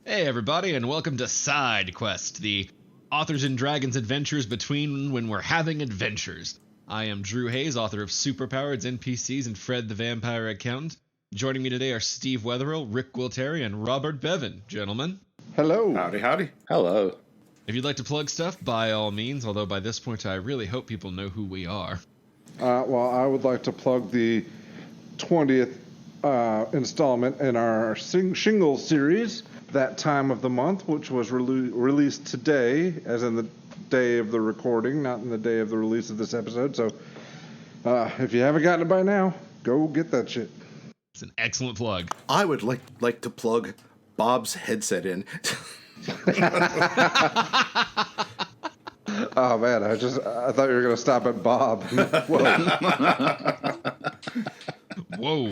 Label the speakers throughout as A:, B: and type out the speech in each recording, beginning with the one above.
A: Hey everybody, and welcome to Side Quest, the Authors and Dragons adventures between when we're having adventures. I am Drew Hayes, author of Superpowered NPCs and Fred the Vampire Accountant. Joining me today are Steve Wetherill, Rick Gualteri, and Robert Bevan. Gentlemen.
B: Hello.
C: Howdy, howdy.
D: Hello.
A: If you'd like to plug stuff, by all means, although by this point I really hope people know who we are.
B: Well, I would like to plug the 20th installment in our Shingle series, That Time of the Month, which was released today, as in the day of the recording, not in the day of the release of this episode. So if you haven't gotten it by now, go get that shit.
A: It's an excellent plug.
C: I would like to plug Bob's headset in.
B: Oh man, I thought you were gonna stop at Bob.
A: Whoa.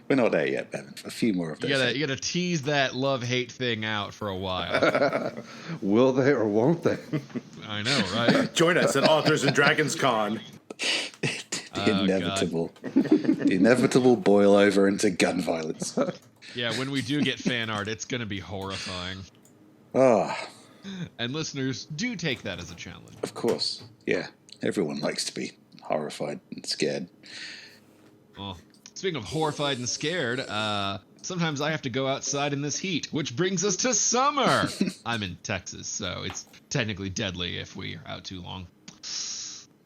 D: We're not there yet, Ben. A few more of those.
A: You gotta tease that love-hate thing out for a while.
B: Will they or won't they?
A: I know, right?
C: Join us at Authors and Dragons Con.
D: The inevitable boil over into gun violence.
A: Yeah, when we do get fan art, it's gonna be horrifying.
D: Ah,
A: And listeners, do take that as a challenge.
D: of course. Yeah, everyone likes to be horrified and scared.
A: Well, speaking of horrified and scared, sometimes I have to go outside in this heat, which brings us to summer. I'm in Texas, so it's technically deadly if we are out too long.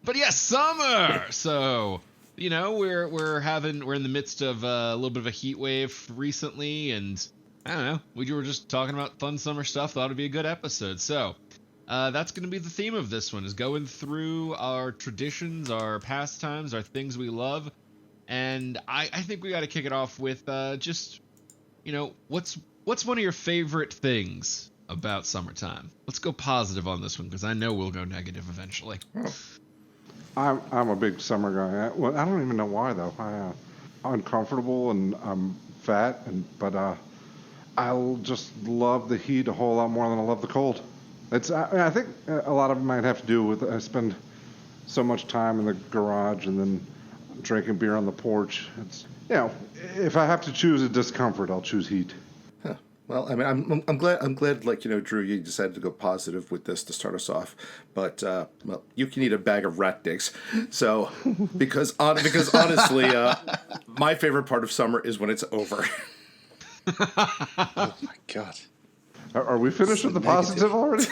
A: But yes, summer. So, you know, we're in the midst of a little bit of a heat wave recently, and I don't know, we were just talking about fun summer stuff. Thought it'd be a good episode. So, that's going to be the theme of this one: is going through our traditions, our pastimes, our things we love. And I think we got to kick it off with just, you know, what's one of your favorite things about summertime? Let's go positive on this one, because I know we'll go negative eventually.
B: I'm a big summer guy. I don't even know why though. I'm uncomfortable and I'm fat, but I'll just love the heat a whole lot more than I love the cold. I think a lot of it might have to do with I spend so much time in the garage and then drinking beer on the porch. It's, you know, if I have to choose a discomfort, I'll choose heat.
C: Huh. Well, I mean, I'm glad, like, you know, Drew, you decided to go positive with this to start us off. But well, you can eat a bag of rat dicks. So because honestly, my favorite part of summer is when it's over.
D: Oh my god.
B: Are we finished with the positive already?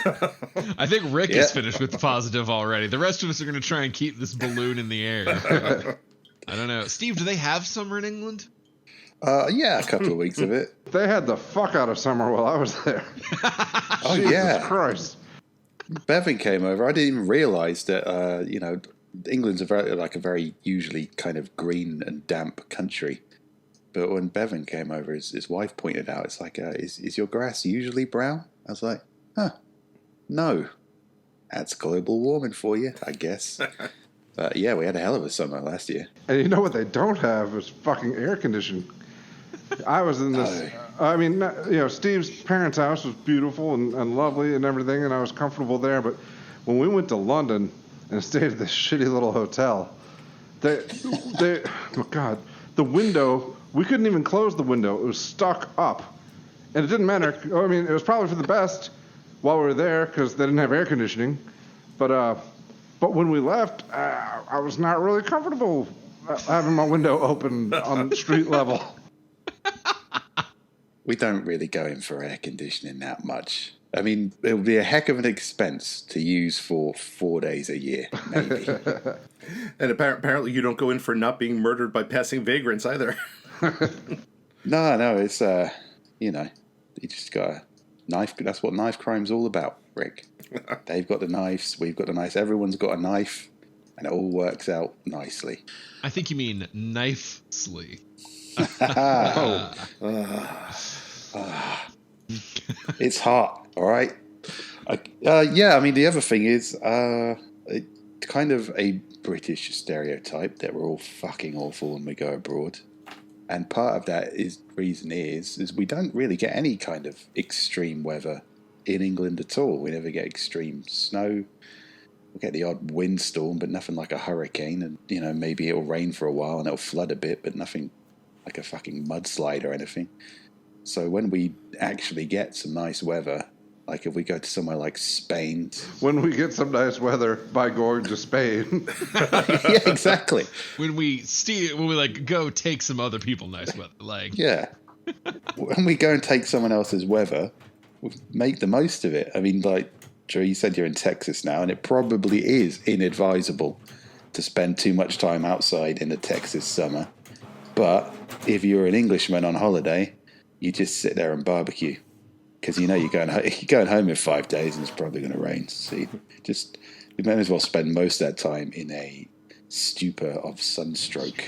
A: I think Rick is finished with the positive already. The rest of us are going to try and keep this balloon in the air. I don't know. Steve, do they have summer in England?
D: Yeah, a couple of weeks of it.
B: They had the fuck out of summer while I was there.
D: Oh
B: Jesus
D: yeah.
B: Christ.
D: Bevan came over. I didn't even realise that, you know, England's a very usually kind of green and damp country. But when Bevan came over, his wife pointed out, it's like, is your grass usually brown? I was like, no. That's global warming for you, I guess. But yeah, we had a hell of a summer last year.
B: And you know what they don't have is fucking air conditioning. I was in this, I mean, you know, Steve's parents' house was beautiful and lovely and everything, and I was comfortable there. But when we went to London and stayed at this shitty little hotel, oh God, the window, we couldn't even close the window. It was stuck up. And it didn't matter. I mean, it was probably for the best while we were there because they didn't have air conditioning. But when we left, I was not really comfortable having my window open on street level.
D: We don't really go in for air conditioning that much. I mean, it would be a heck of an expense to use for 4 days a year, maybe.
C: And apparently you don't go in for not being murdered by passing vagrants either.
D: No, it's, you know, you just got a knife. That's what knife crime's all about, Rick. They've got the knives, we've got the knives, everyone's got a knife, and it all works out nicely.
A: I think you mean knifely.
D: It's hot, all right? Yeah, I mean, the other thing is, it's kind of a British stereotype that we're all fucking awful when we go abroad. And part of that reason is we don't really get any kind of extreme weather in England at all. We never get extreme snow. We'll get the odd windstorm, but nothing like a hurricane. And, you know, maybe it'll rain for a while and it'll flood a bit, but nothing like a fucking mudslide or anything. So when we actually get some nice weather, like if we go to somewhere like Spain,
B: When we get some nice weather, by going to Spain.
D: yeah, exactly,
A: When we like go take some other people nice weather, like
D: yeah. When we go and take someone else's weather, we make the most of it. I mean, like Drew, you said you're in Texas now, and it probably is inadvisable to spend too much time outside in the Texas summer. But if you're an Englishman on holiday, you just sit there and barbecue. Because you know you're going home in 5 days and it's probably going to rain. So you may as well spend most of that time in a stupor of sunstroke.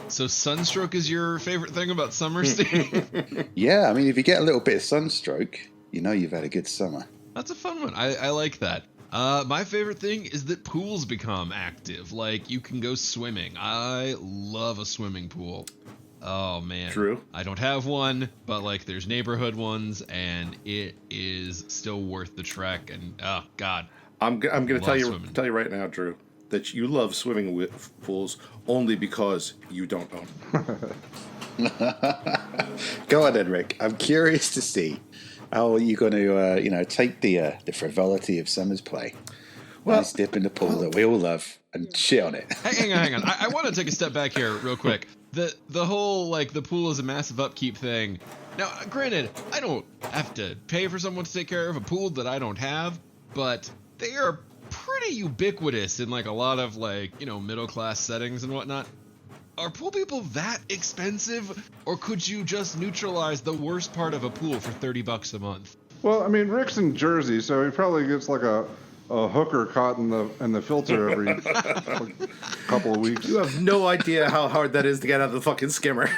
A: So sunstroke is your favorite thing about summer, Steve?
D: Yeah, I mean, if you get a little bit of sunstroke, you know you've had a good summer.
A: That's a fun one. I like that. My favorite thing is that pools become active. Like, you can go swimming. I love a swimming pool. Oh, man.
C: True.
A: I don't have one, but, like, there's neighborhood ones, and it is still worth the trek. And, oh, God.
C: I'm going to tell
A: swimming.
C: you right now, Drew, that you love swimming with pools only because you don't own.
D: Go on then, Rick. I'm curious to see how you're going to, take the frivolity of summer's play.
C: Well-
D: Nice dip in the pool that we all love and shit on it.
A: Hang on. I want to take a step back here real quick. The whole, like, the pool is a massive upkeep thing. Now, granted, I don't have to pay for someone to take care of a pool that I don't have, but they are pretty ubiquitous in, like, a lot of, like, middle-class settings and whatnot. Are pool people that expensive, or could you just neutralize the worst part of a pool for $30 a month?
B: Well, I mean, Rick's in Jersey, so he probably gets like a hooker caught in the filter every couple of weeks.
C: You have no idea how hard that is to get out of the fucking skimmer.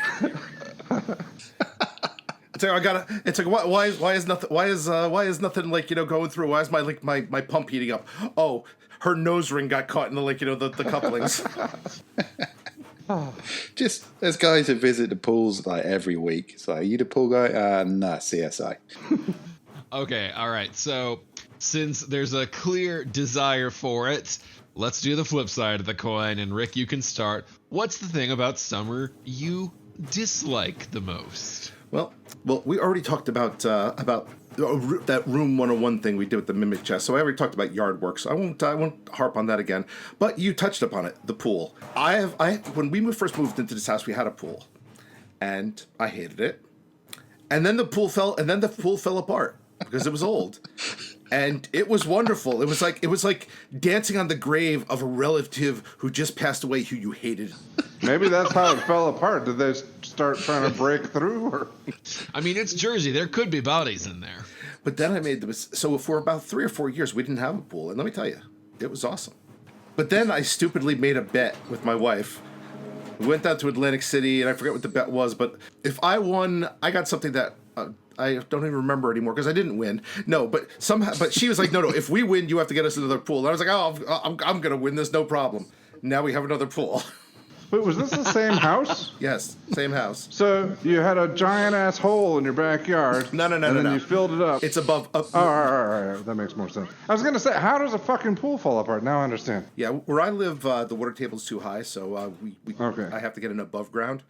C: It's like why is nothing like going through? Why is my pump heating up? Oh, her nose ring got caught in the couplings.
D: Just there's guys who visit the pools like every week. It's like, are you the pool guy? Nah, CSI.
A: Okay, all right. So, since there's a clear desire for it, let's do the flip side of the coin. And Rick, you can start. What's the thing about summer you dislike the most?
C: Well, we already talked about that room 101 thing we did with the mimic chest. So I already talked about yard work. So I won't harp on that again. But you touched upon it, the pool. When we first moved into this house, we had a pool, and I hated it. And then the pool fell apart because it was old. And it was wonderful. It was like dancing on the grave of a relative who just passed away who you hated.
B: Maybe that's how it fell apart. Did they start trying to break through? Or?
A: I mean, it's Jersey. There could be bodies in there.
C: But then I made so for about 3 or 4 years we didn't have a pool, and let me tell you, it was awesome. But then I stupidly made a bet with my wife. We went down to Atlantic City, and I forget what the bet was, but if I won, I got something that I don't even remember anymore because I didn't win. No, but she was like, no, if we win, you have to get us another pool. And I was like, oh, I'm gonna win this, no problem. Now we have another pool.
B: Wait, was this the same house?
C: Yes, same house.
B: So you had a giant ass hole in your backyard.
C: No.
B: And then you filled it up.
C: It's above.
B: Oh, all right. That makes more sense. I was gonna say, how does a fucking pool fall apart? Now I understand.
C: Yeah, where I live, the water table's too high, so
B: Okay.
C: I have to get an above ground.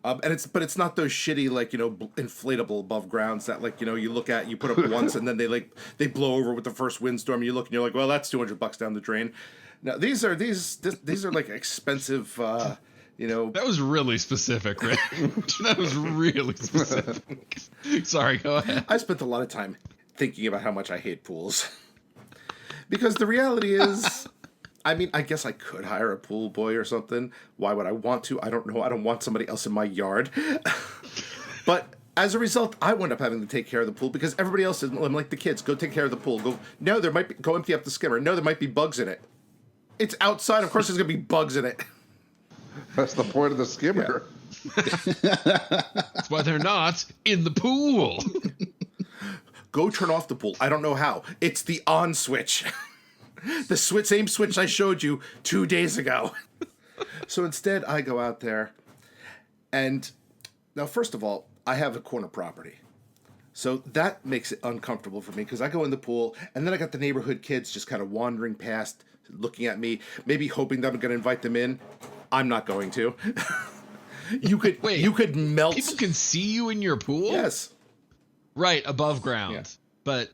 C: And it's not those shitty inflatable above grounds that you look at, you put up once and then they blow over with the first windstorm. You look and you're like, well, that's $200 down the drain. Now these are like expensive.
A: That was really specific, Rick. That was really specific. Sorry, go ahead.
C: I spent a lot of time thinking about how much I hate pools. Because the reality is, I mean, I guess I could hire a pool boy or something. Why would I want to? I don't know. I don't want somebody else in my yard. But as a result, I wound up having to take care of the pool because everybody else is, I'm like the kids, go take care of the pool. Go empty up the skimmer. No, there might be bugs in it. It's outside. Of course there's going to be bugs in it.
B: That's the point of the skimmer.
A: That's why they're not in the pool.
C: Go turn off the pool. I don't know how. It's the on switch. The same switch I showed you 2 days ago. So instead, I go out there, and now, first of all, I have a corner property. So that makes it uncomfortable for me, because I go in the pool, and then I got the neighborhood kids just kind of wandering past, looking at me, maybe hoping that I'm going to invite them in. I'm not going to. You could melt.
A: People can see you in your pool?
C: Yes.
A: Right, above ground.
C: Yeah.
A: But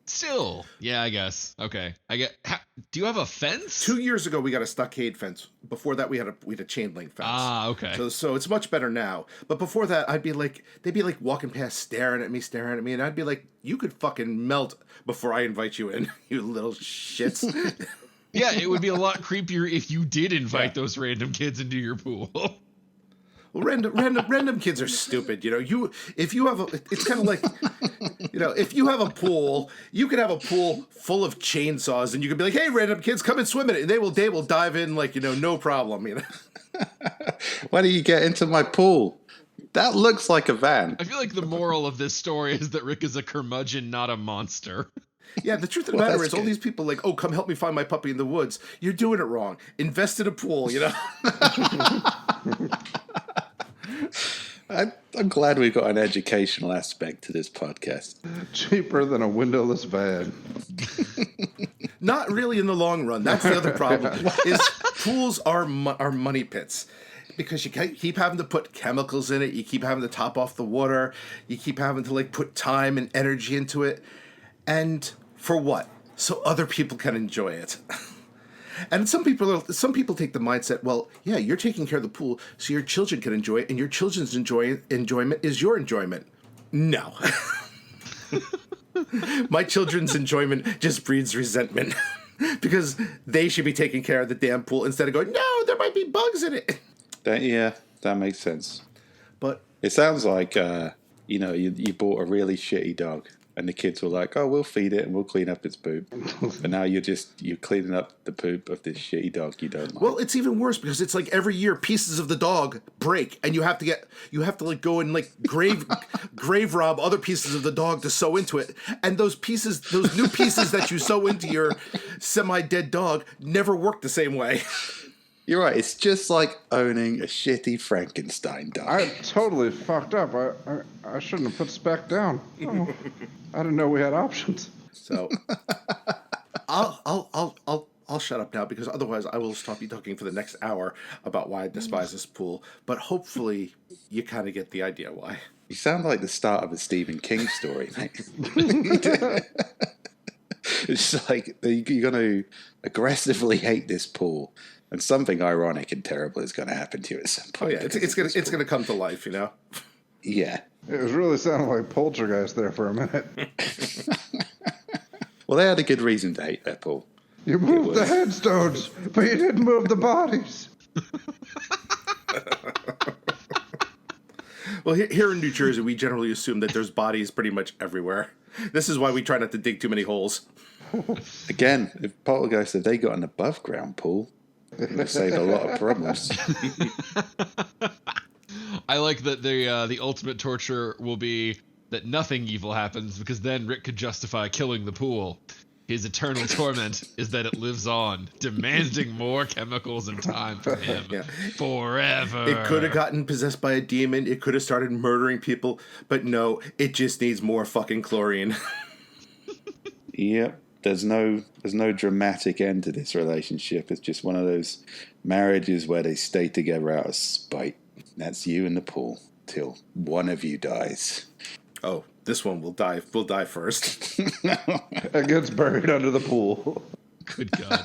A: still, yeah, I guess. Okay. Do you have a fence?
C: 2 years ago, we got a stockade fence. Before that, we had a chain link fence.
A: Ah, okay.
C: So it's much better now. But before that, they'd be like walking past, staring at me, and I'd be like, you could fucking melt before I invite you in, you little shits.
A: Yeah, it would be a lot creepier if you did invite those random kids into your pool.
C: Well, random kids are stupid. If you have it's kind of like, if you have a pool, you could have a pool full of chainsaws, and you could be like, "Hey, random kids, come and swim in it," and they will dive in like no problem.
D: Why do you get into my pool? That looks like a van.
A: I feel like the moral of this story is that Rick is a curmudgeon, not a monster.
C: Yeah, the truth of the matter is, all these people like, oh, come help me find my puppy in the woods. You're doing it wrong. Invest in a pool,
D: I'm glad we've got an educational aspect to this podcast.
B: Cheaper than a windowless van.
C: Not really in the long run. That's the other problem. Is pools are money pits. Because you keep having to put chemicals in it. You keep having to top off the water. You keep having to put time and energy into it. And for what? So other people can enjoy it. And some people take the mindset, well, yeah, you're taking care of the pool so your children can enjoy it, and your children's enjoyment is your enjoyment. No. My children's enjoyment just breeds resentment because they should be taking care of the damn pool instead of going, no, there might be bugs in it.
D: That makes sense.
C: But
D: it sounds like you bought a really shitty dog, and the kids were like, "Oh, we'll feed it and we'll clean up its poop." But now you're cleaning up the poop of this shitty dog you don't like.
C: Well, it's even worse because it's like every year pieces of the dog break, and you have to go and grave rob other pieces of the dog to sew into it, and those new pieces that you sew into your semi-dead dog never work the same way.
D: You're right. It's just like owning a shitty Frankenstein dog.
B: I totally fucked up. I shouldn't have put Spec down. Oh, I didn't know we had options.
C: So I'll shut up now because otherwise I will stop you talking for the next hour about why I despise this pool. But hopefully you kind of get the idea why.
D: You sound like the start of a Stephen King story, mate. It's like you're going to aggressively hate this pool. And something ironic and terrible is going to happen to you at some point.
C: Oh yeah, it's gonna come to life,
D: Yeah.
B: It was really sounding like Poltergeist there for a minute.
D: Well, they had a good reason to hate that pool.
B: You moved the headstones, but you didn't move the bodies.
C: Well, here in New Jersey, we generally assume that there's bodies pretty much everywhere. This is why we try not to dig too many holes.
D: Again, if Poltergeist said they got an above ground pool, it would have saved a lot of problems.
A: I like that the ultimate torture will be that nothing evil happens, because then Rick could justify killing the pool. His eternal torment is that it lives on, demanding more chemicals and time from him forever.
C: It could have gotten possessed by a demon. It could have started murdering people. But no, it just needs more fucking chlorine.
D: Yep. There's no dramatic end to this relationship. It's just one of those marriages where they stay together out of spite. That's you in the pool till one of you dies.
C: Oh, this one will die. We'll die first.
B: It gets buried under the pool.
A: Good God.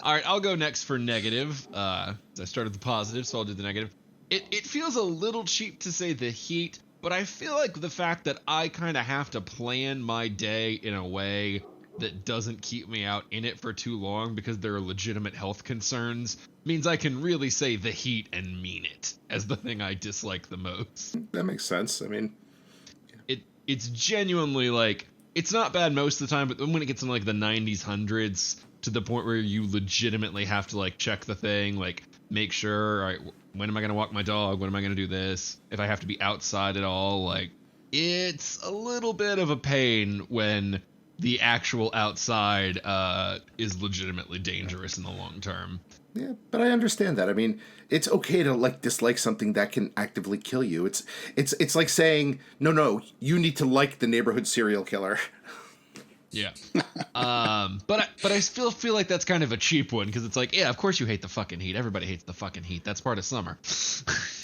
A: All right, I'll go next for negative. I started the positive, so I'll do the negative. It feels a little cheap to say the heat, but I feel like the fact that I kind of have to plan my day in a way that doesn't keep me out in it for too long because there are legitimate health concerns means I can really say the heat and mean it as the thing I dislike the most.
C: That makes sense. I mean,
A: it's genuinely like, it's not bad most of the time, but when it gets in like the 90s, 100s, to the point where you legitimately have to like check the thing, like make sure, all right, when am I going to walk my dog? When am I going to do this? If I have to be outside at all, like it's a little bit of a pain when the actual outside is legitimately dangerous in the long term.
C: Yeah, but I understand that. I mean, it's okay to like dislike something that can actively kill you. It's like saying, no, you need to like the neighborhood serial killer.
A: Yeah. But I still feel like that's kind of a cheap one because it's like, yeah, of course you hate the fucking heat. Everybody hates the fucking heat. That's part of summer.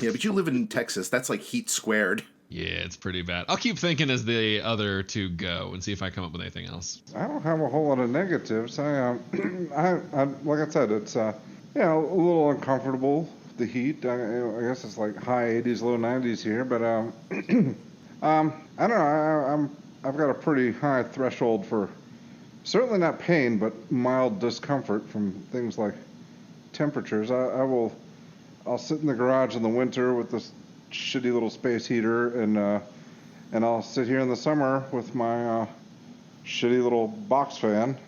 C: Yeah, but you live in Texas. That's like heat squared.
A: Yeah, it's pretty bad. I'll keep thinking as the other two go and see if I come up with anything else.
B: I don't have a whole lot of negatives. I like I said, it's a little uncomfortable. The heat. I guess it's like high 80s, low 90s here, but I don't know. I've got a pretty high threshold for certainly not pain, but mild discomfort from things like temperatures. I'll sit in the garage in the winter with this shitty little space heater, and I'll sit here in the summer with my shitty little box fan,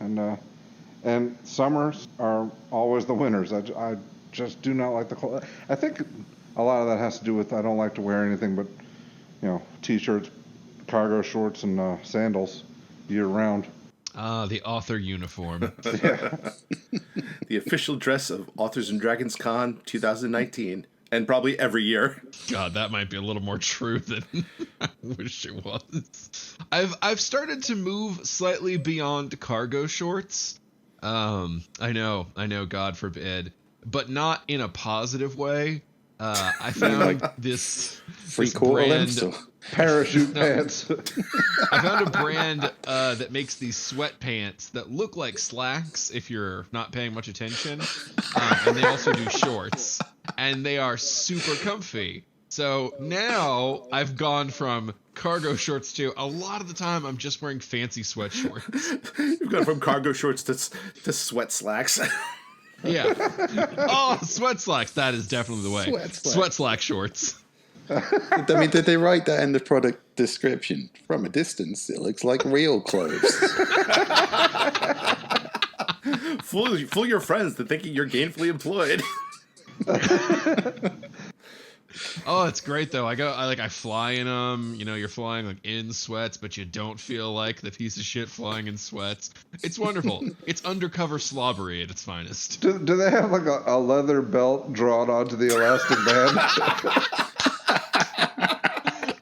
B: and summers are always the winters. I just do not like the cold. I think a lot of that has to do with I don't like to wear anything but t-shirts, cargo shorts, and sandals year round.
A: The author uniform.
B: Yeah.
C: The official dress of Authors and Dragons Con 2019. And probably every year.
A: God, that might be a little more true than I wish it was. I've started to move slightly beyond cargo shorts. I know, God forbid, but not in a positive way. I found this
D: Three-quarter
A: brand,
D: lengths.
B: Parachute pants.
A: I found a brand that makes these sweatpants that look like slacks if you're not paying much attention, and they also do shorts, and they are super comfy. So now I've gone from cargo shorts to a lot of the time I'm just wearing fancy sweat shorts.
C: You've gone from cargo shorts to sweat slacks.
A: Yeah. Oh, sweat slacks. That is definitely the way. Sweat slack shorts.
D: I mean, did they write that in the product description? From a distance, it looks like real clothes.
C: Fool your friends to thinking you're gainfully employed.
A: Oh, it's great though. I fly in them. You're flying like in sweats, but you don't feel like the piece of shit flying in sweats. It's wonderful. It's undercover slobbery at its finest.
B: Do they have like a leather belt drawn onto the elastic band?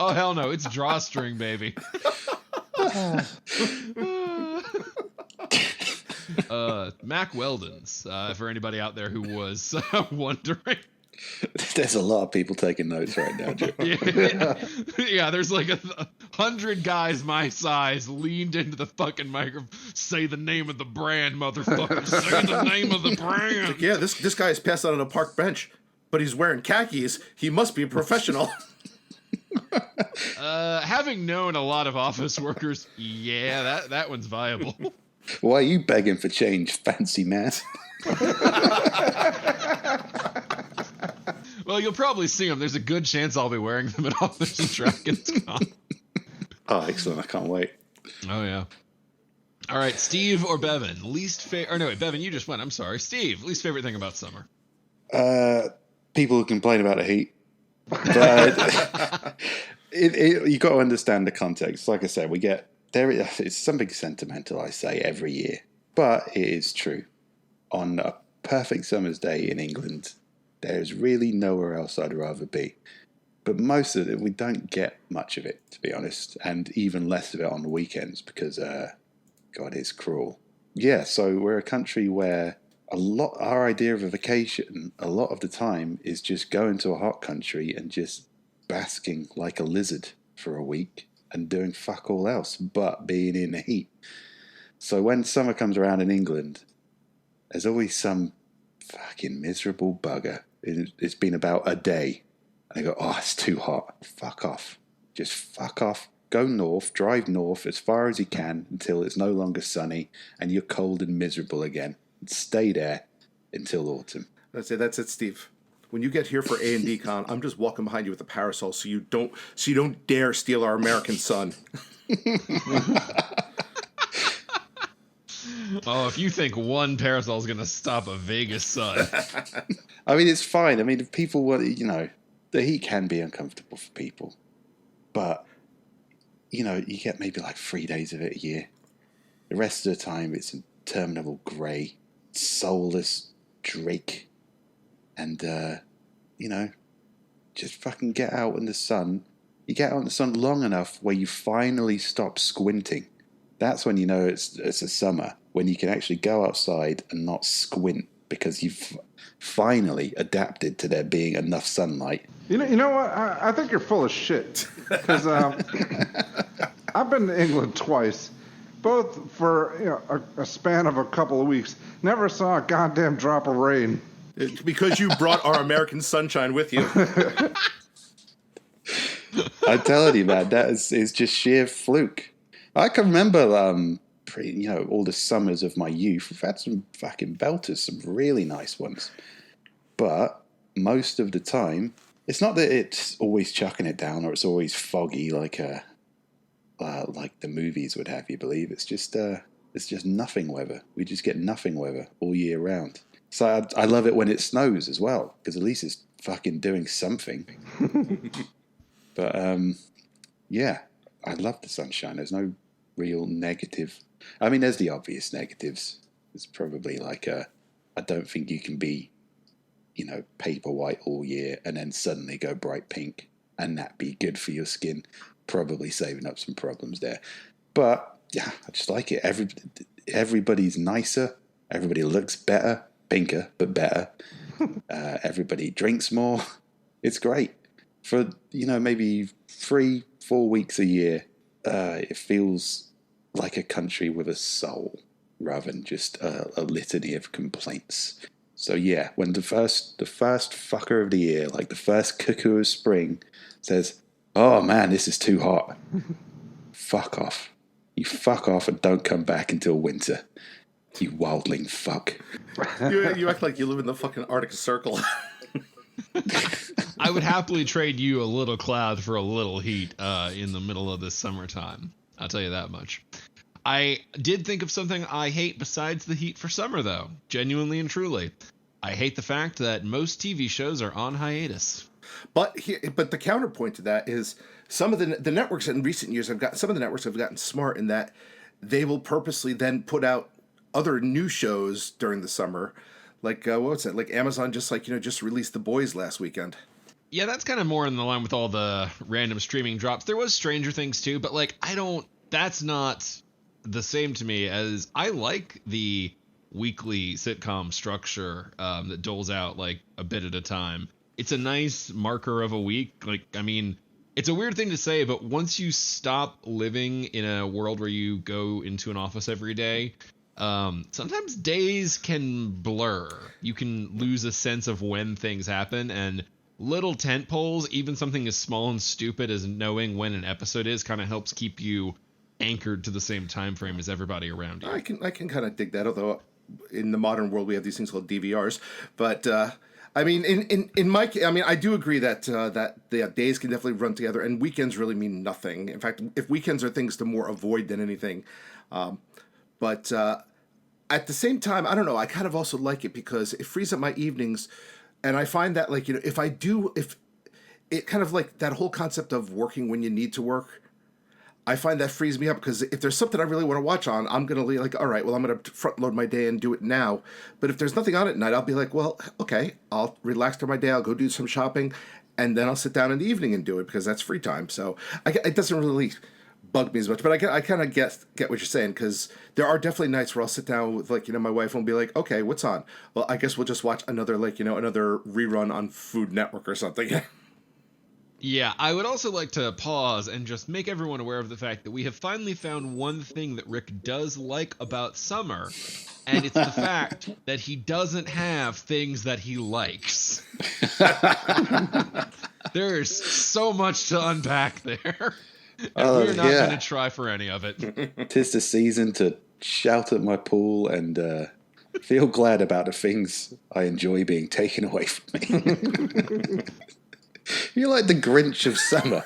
A: Oh hell no! It's drawstring, baby. Mac Weldon's for anybody out there who was wondering.
D: There's a lot of people taking notes right now, Joe.
A: Yeah, there's like 100 guys my size leaned into the fucking microphone. Say the name of the brand, motherfucker. Say the name of the brand.
C: Like, yeah, this guy is passed out on a park bench, but he's wearing khakis. He must be a professional.
A: Having known a lot of office workers, yeah, that one's viable.
D: Why are you begging for change, fancy man?
A: Well, you'll probably see them. There's a good chance I'll be wearing them at Authors and Dragons Con.
D: Oh, excellent. I can't wait.
A: Oh, yeah. All right, Steve or Bevan? Least favorite... Or no, wait, Bevan, you just went. I'm sorry. Steve, least favorite thing about summer?
D: People who complain about the heat. But you got to understand the context. Like I said, it's something sentimental, I say, every year. But it is true. On a perfect summer's day in England, there's really nowhere else I'd rather be. But most of it, we don't get much of it, to be honest, and even less of it on the weekends because, God, it's cruel. Yeah, so we're a country where our idea of a vacation, a lot of the time, is just going to a hot country and just basking like a lizard for a week and doing fuck all else but being in the heat. So when summer comes around in England, there's always some fucking miserable bugger. It's been about a day. And they go, oh, it's too hot. Fuck off. Just fuck off. Go north, drive north as far as you can until it's no longer sunny and you're cold and miserable again. And stay there until autumn.
C: That's it, Steve. When you get here for A&D Con, I'm just walking behind you with a parasol so you don't dare steal our American sun.
A: Oh, if you think one parasol is going to stop a Vegas sun.
D: I mean, it's fine. I mean, if people want, the heat can be uncomfortable for people. But, you get maybe like 3 days of it a year. The rest of the time, it's interminable grey, soulless Drake. And, just fucking get out in the sun. You get out in the sun long enough where you finally stop squinting That's when you know it's a summer, when you can actually go outside and not squint because you've finally adapted to there being enough sunlight.
B: You know what? I think you're full of shit. Because I've been to England twice, both for a span of a couple of weeks. Never saw a goddamn drop of rain.
C: It's because you brought our American sunshine with you.
D: I'm telling you, man, that is just sheer fluke. I can remember, all the summers of my youth. We've had some fucking belters, some really nice ones. But most of the time, it's not that it's always chucking it down or it's always foggy like the movies would have you believe. It's just nothing weather. We just get nothing weather all year round. So I love it when it snows as well, because at least it's fucking doing something. But yeah, I love the sunshine. There's no real negative. I mean, there's the obvious negatives. It's probably like I don't think you can be, paper white all year and then suddenly go bright pink and that be good for your skin. Probably saving up some problems there. But yeah, I just like it. Everybody's nicer. Everybody looks better. Pinker, but better. Everybody drinks more. It's great. For, maybe 3-4 weeks a year, it feels like a country with a soul rather than just a litany of complaints. So yeah, when the first fucker of the year, like the first cuckoo of spring, says, "Oh man, this is too hot," fuck off. You fuck off and don't come back until winter. You wildling fuck.
C: You act like you live in the fucking Arctic Circle.
A: I would happily trade you a little cloud for a little heat in the middle of this summertime. I'll tell you that much. I did think of something I hate besides the heat for summer, though. Genuinely and truly. I hate the fact that most TV shows are on hiatus.
C: But the counterpoint to that is some of the networks in recent years have gotten smart in that they will purposely then put out other new shows during the summer. Like, what's that? Like Amazon just released The Boys last weekend.
A: Yeah, that's kind of more in the line with all the random streaming drops. There was Stranger Things too, but that's not the same to me as I like the weekly sitcom structure that doles out like a bit at a time. It's a nice marker of a week. It's a weird thing to say, but once you stop living in a world where you go into an office every day, sometimes days can blur. You can lose a sense of when things happen, and little tent poles, even something as small and stupid as knowing when an episode is, kind of helps keep you anchored to the same time frame as everybody around you.
C: I can kind of dig that, although in the modern world we have these things called DVRs. But I do agree that the days can definitely run together, and weekends really mean nothing. In fact, if weekends are things to more avoid than anything, but at the same time, I don't know. I kind of also like it because it frees up my evenings, and I find that if it kind of like that whole concept of working when you need to work, I find that frees me up because if there's something I really want to watch on, I'm going to be like, all right, well, I'm going to front load my day and do it now. But if there's nothing on at night, I'll be like, well, okay, I'll relax through my day. I'll go do some shopping, and then I'll sit down in the evening and do it because that's free time. So it doesn't really bug me as much. But I kind of get what you're saying, because there are definitely nights where I'll sit down with my wife and be like, okay, what's on? Well, I guess we'll just watch another another rerun on Food Network or something.
A: Yeah, I would also like to pause and just make everyone aware of the fact that we have finally found one thing that Rick does like about summer, and it's the fact that he doesn't have things that he likes. There's so much to unpack there, and we're not going to try for any of it.
D: 'Tis the season to shout at my pool and feel glad about the things I enjoy being taken away from me. You're like the Grinch of summer.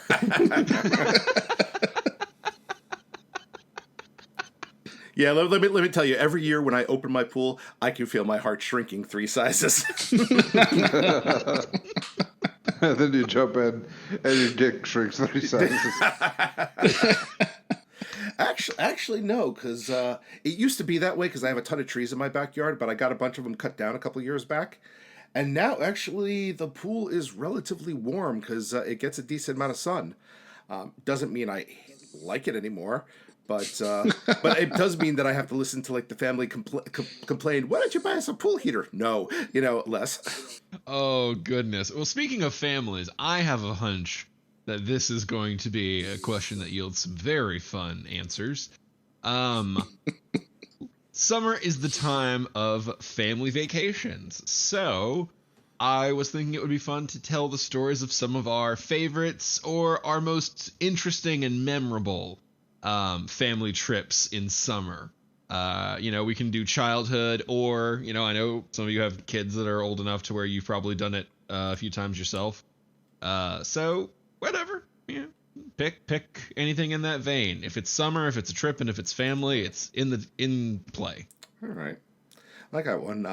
C: Yeah, let me tell you, every year when I open my pool, I can feel my heart shrinking 3 sizes.
B: And then you jump in and your dick shrinks 3 sizes.
C: Actually, no, because it used to be that way because I have a ton of trees in my backyard, but I got a bunch of them cut down a couple of years back. And now, actually, the pool is relatively warm because it gets a decent amount of sun. Doesn't mean I like it anymore, But it does mean that I have to listen to like the family complain. Why don't you buy us a pool heater? No, less.
A: Oh, goodness. Well, speaking of families, I have a hunch that this is going to be a question that yields some very fun answers. Summer is the time of family vacations. So I was thinking it would be fun to tell the stories of some of our favorites or our most interesting and memorable family trips in summer. We can do childhood, or, I know some of you have kids that are old enough to where you've probably done it a few times yourself. So whatever, pick anything in that vein. If it's summer, if it's a trip, and if it's family, it's in play.
C: All right. I got one.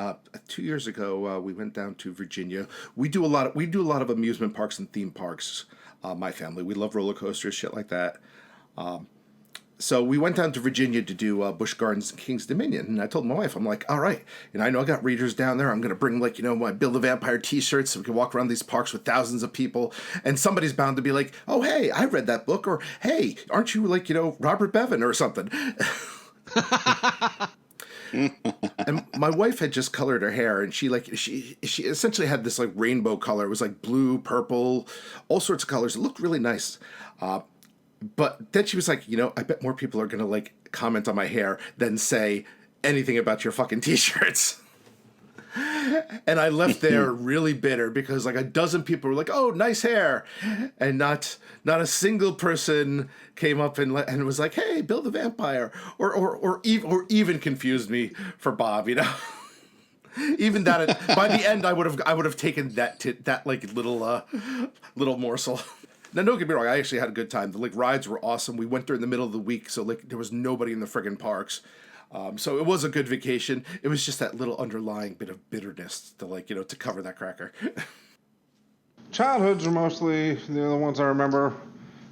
C: 2 years ago, we went down to Virginia. We do a lot of amusement parks and theme parks. My family, we love roller coasters, shit like that. So we went down to Virginia to do Busch Gardens and King's Dominion. And I told my wife, I'm like, all right, I know I got readers down there. I'm going to bring my Build a Vampire t-shirts so we can walk around these parks with thousands of people. And somebody's bound to be like, oh, hey, I read that book. Or, hey, aren't you Robert Bevan or something? And my wife had just colored her hair, and she essentially had this like rainbow color. It was like blue, purple, all sorts of colors. It looked really nice. But then she was like, I bet more people are going to like comment on my hair than say anything about your fucking t-shirts. And I left there really bitter because like a dozen people were like, oh, nice hair. And not a single person came up and was like, hey, Build a Vampire, or even confused me for Bob, Even that, by the end, I would have taken that like little morsel. Now, don't get me wrong, I actually had a good time. The rides were awesome. We went during the middle of the week, so there was nobody in the friggin' parks. So it was a good vacation. It was just that little underlying bit of bitterness to to cover that cracker.
B: Childhoods are mostly the ones I remember.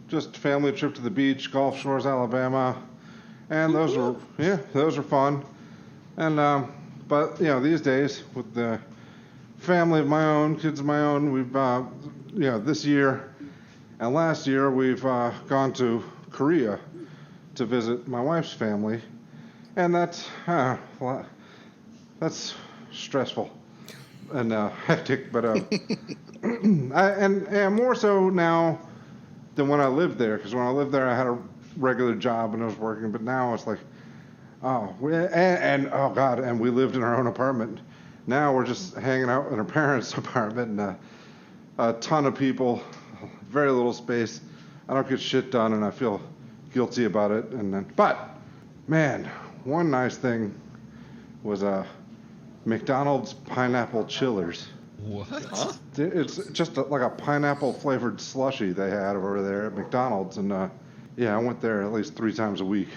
B: Just family trip to the beach, Gulf Shores, Alabama, and those are fun. And but these days with the family of my own, kids of my own, we've this year and last year we've gone to Korea to visit my wife's family, and that's stressful and hectic, but and more so now than when I lived there, because when I lived there I had a regular job and I was working, but now it's like, oh God, and we lived in our own apartment. Now we're just hanging out in our parents' apartment, and a ton of people, very little space. I don't get shit done, and I feel guilty about it. But man, one nice thing was McDonald's pineapple chillers.
A: What?
C: Huh?
B: It's just like a pineapple flavored slushie they had over there at McDonald's, and I went there at least 3 times a week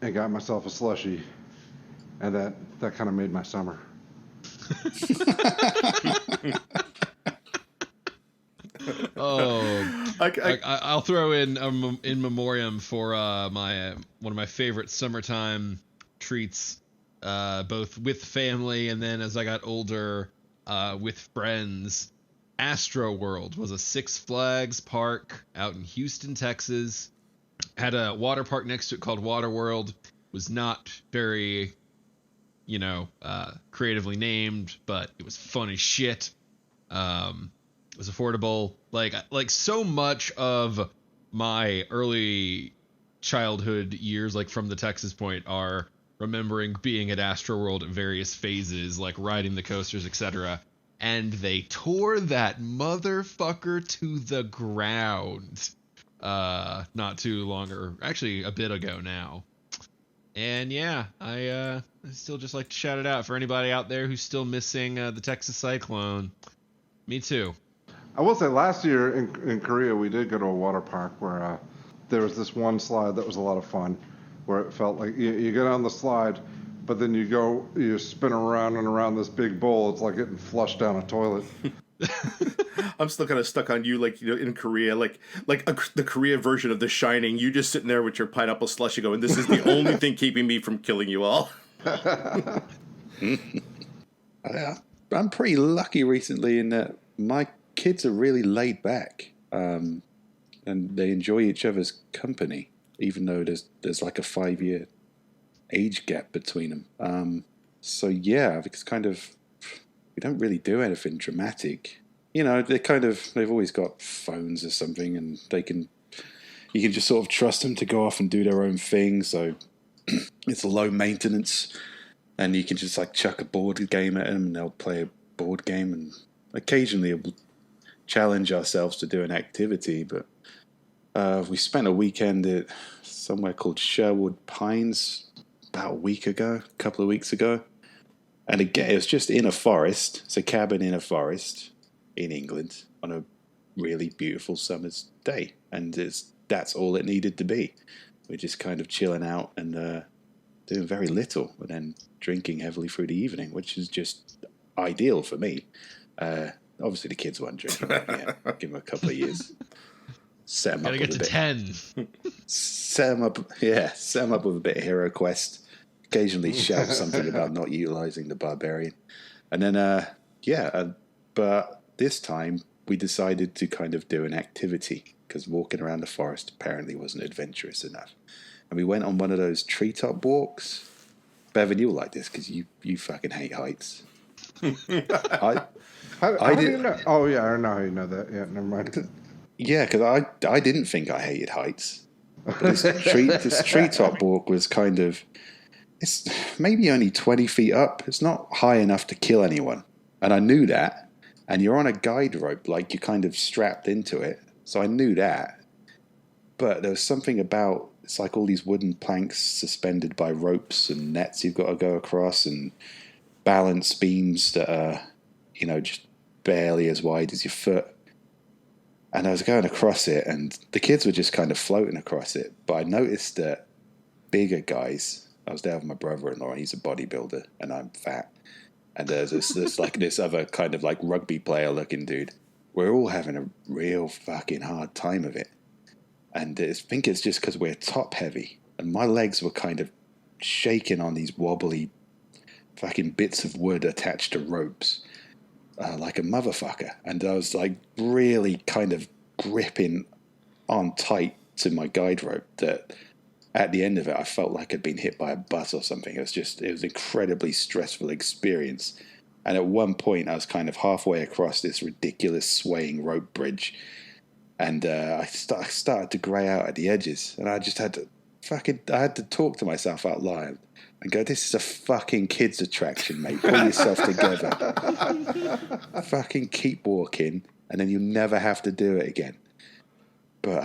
B: and got myself a slushie, and that kind of made my summer.
A: Oh, I'll throw in in memoriam for one of my favorite summertime treats, both with family and then as I got older, with friends. Astro World was a Six Flags park out in Houston, Texas. Had a water park next to it called Water World. Was not very, creatively named, but it was fun as shit. It was affordable. Like so much of my early childhood years, like from the Texas point, are remembering being at Astro World at various phases, like riding the coasters, etc. And they tore that motherfucker to the ground not too long, or actually a bit ago now. And yeah, I still just like to shout it out for anybody out there who's still missing the Texas Cyclone. Me too.
B: I will say last year in Korea we did go to a water park where there was this one slide that was a lot of fun, where it felt like you get on the slide, but then you spin around and around this big bowl. It's like getting flushed down a toilet.
C: I'm still kind of stuck on you, in Korea, the Korea version of The Shining. You just sitting there with your pineapple slushie going, this is the only thing keeping me from killing you all.
D: I'm pretty lucky recently in that my kids are really laid back, and they enjoy each other's company. even though there's like a 5-year age gap between them. So yeah, it's kind of, we don't really do anything dramatic. You know, they've always got phones or something, and you can just sort of trust them to go off and do their own thing. So it's low maintenance, and you can just like chuck a board game at them, and they'll play a board game, and occasionally we'll challenge ourselves to do an activity. But we spent a weekend at somewhere called Sherwood Pines about a couple of weeks ago. And again, it was just in a forest. It's a cabin in a forest in England on a really beautiful summer's day. And that's all it needed to be. We're just kind of chilling out and doing very little, and then drinking heavily through the evening, which is just ideal for me. Obviously, the kids weren't drinking. Yeah, give them a couple of years. Set them
A: Gotta
D: up
A: get
D: with
A: to
D: a bit.
A: 10.
D: Set them up. Yeah, set them up with a bit of Hero Quest. Occasionally shout something about not utilizing the barbarian, and then but this time we decided to kind of do an activity because walking around the forest apparently wasn't adventurous enough, and we went on one of those treetop walks. Bevan, you'll like this because you fucking hate heights.
B: How do you know? Oh, yeah, I know how you know that. Yeah, never mind.
D: Yeah, because I didn't think I hated heights. But this treetop walk was kind of, it's maybe only 20 feet up. It's not high enough to kill anyone. And I knew that. And you're on a guide rope, like you're kind of strapped into it. So I knew that. But there was something about, it's like all these wooden planks suspended by ropes and nets you've got to go across, and balance beams that are, you know, just barely as wide as your foot. And I was going across it, and the kids were just kind of floating across it. But I noticed that bigger guys, I was there with my brother-in-law, he's a bodybuilder, and I'm fat. And there's this other kind of like rugby player looking dude. We're all having a real fucking hard time of it. And I think it's just because we're top heavy. And my legs were kind of shaking on these wobbly fucking bits of wood attached to ropes. Like a motherfucker. And I was like really kind of gripping on tight to my guide rope that at the end of it I felt like I'd been hit by a bus or something. It was an incredibly stressful experience. And at one point I was kind of halfway across this ridiculous swaying rope bridge, and I started to grey out at the edges, and I just had to talk to myself out loud and go, this is a fucking kids attraction, mate. Pull yourself together. Fucking keep walking, and then you'll never have to do it again. But,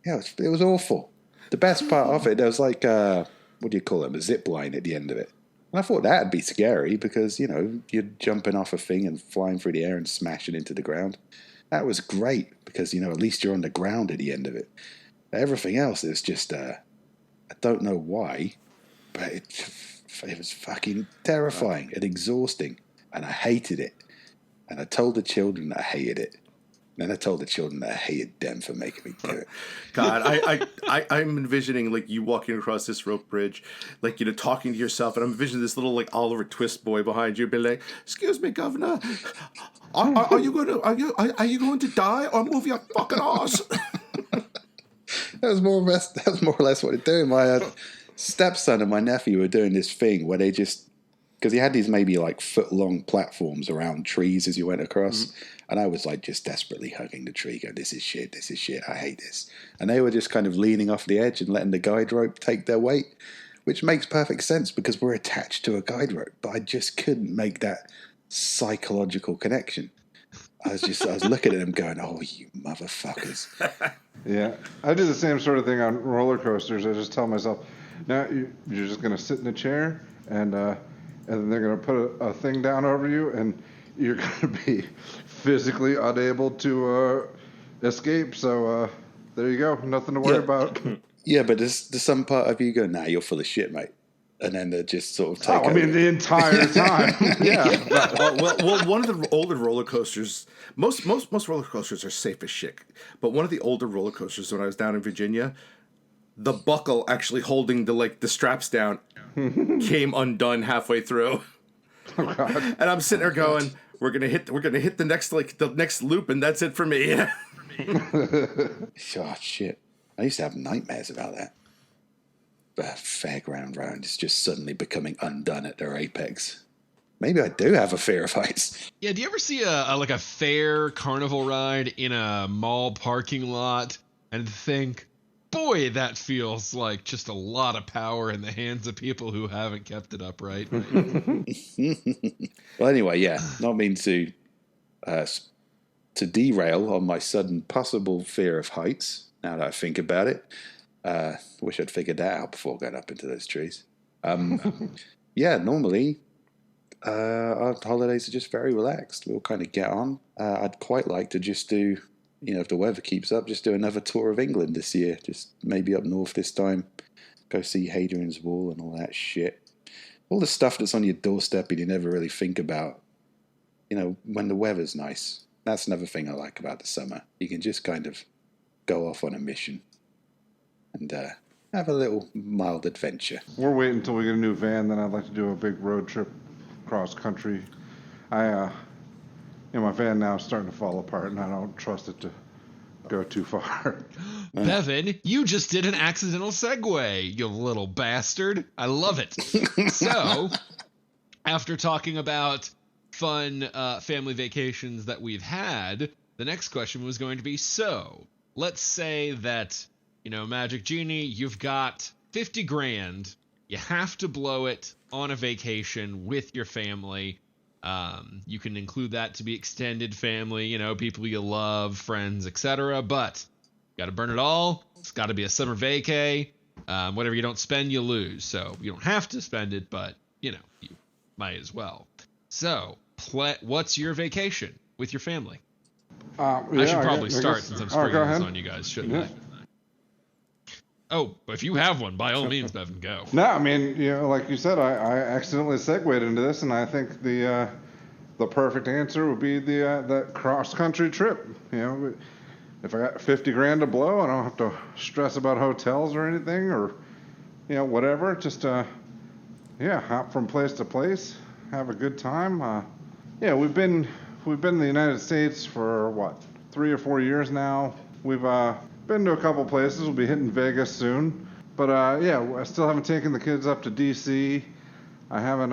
D: yeah, it was awful. The best part of it, there was like, what do you call it, a zip line at the end of it. And I thought that'd be scary because, you know, you're jumping off a thing and flying through the air and smashing into the ground. That was great because, you know, at least you're on the ground at the end of it. Everything else is just, I don't know why, but it was fucking terrifying and exhausting, and I hated it. And I told the children that I hated it. And then I told the children that I hated them for making me do it.
C: God, I'm envisioning like you walking across this rope bridge, like, you know, talking to yourself, and I'm envisioning this little like Oliver Twist boy behind you, being like, "Excuse me, Governor, are you going to die or move your fucking ass?"
D: That was more or less what they're doing. My stepson and my nephew were doing this thing where they just, because he had these maybe like foot-long platforms around trees as you went across. Mm-hmm. And I was like just desperately hugging the tree, going, this is shit, I hate this. And they were just kind of leaning off the edge and letting the guide rope take their weight, which makes perfect sense because we're attached to a guide rope. But I just couldn't make that psychological connection. I was looking at them going, oh, you motherfuckers.
B: Yeah, I do the same sort of thing on roller coasters. I just tell myself, now you're just going to sit in a chair, and then they're going to put a thing down over you, and you're going to be physically unable to escape. So there you go, nothing to worry about.
D: Yeah, but there's some part of you go, nah, you're full of shit, mate. And then they just sort of take over.
B: I mean, the entire time. Yeah.
C: Well, one of the older roller coasters, most roller coasters are safe as shit. But one of the older roller coasters, when I was down in Virginia, the buckle actually holding the straps down came undone halfway through.
B: Oh God.
C: And I'm sitting there going, we're gonna hit the next loop, and that's it for me.
D: Oh shit. I used to have nightmares about that. Fairground round is just suddenly becoming undone at their apex. Maybe I do have a fear of heights.
A: Yeah, do you ever see a fair carnival ride in a mall parking lot and think, boy, that feels like just a lot of power in the hands of people who haven't kept it upright.
D: Well, anyway, yeah, not mean to derail on my sudden possible fear of heights. Now that I think about it, wish I'd figured that out before going up into those trees. Yeah, normally our holidays are just very relaxed. We'll kind of get on. I'd quite like to just do, if the weather keeps up, just do another tour of England this year. Just maybe up north this time. Go see Hadrian's Wall and all that shit. All the stuff that's on your doorstep and you never really think about. When the weather's nice. That's another thing I like about the summer. You can just kind of go off on a mission and have a little mild adventure.
B: We're waiting until we get a new van, then I'd like to do a big road trip cross country. My van now is starting to fall apart, and I don't trust it to go too far.
A: Bevan, you just did an accidental segue, you little bastard. I love it. So, after talking about fun family vacations that we've had, the next question was going to be, so, let's say that, Magic Genie, you've got 50 grand. You have to blow it on a vacation with your family. You can include that to be extended family, people you love, friends, etc. But you got to burn it all. It's got to be a summer vacay. Whatever you don't spend, you lose. So you don't have to spend it, but, you might as well. So what's your vacation with your family? I should probably start since I'm springing this on you guys, shouldn't I? Oh, if you have one, by all means, Bevan, go.
B: No, I mean, like you said, I accidentally segued into this, and I think the perfect answer would be the cross country trip. If I got 50 grand to blow, I don't have to stress about hotels or anything, or whatever. Just hop from place to place, have a good time. We've been in the United States for 3 or 4 years now. We've been to a couple places. We'll be hitting Vegas soon. But, I still haven't taken the kids up to D.C. I haven't,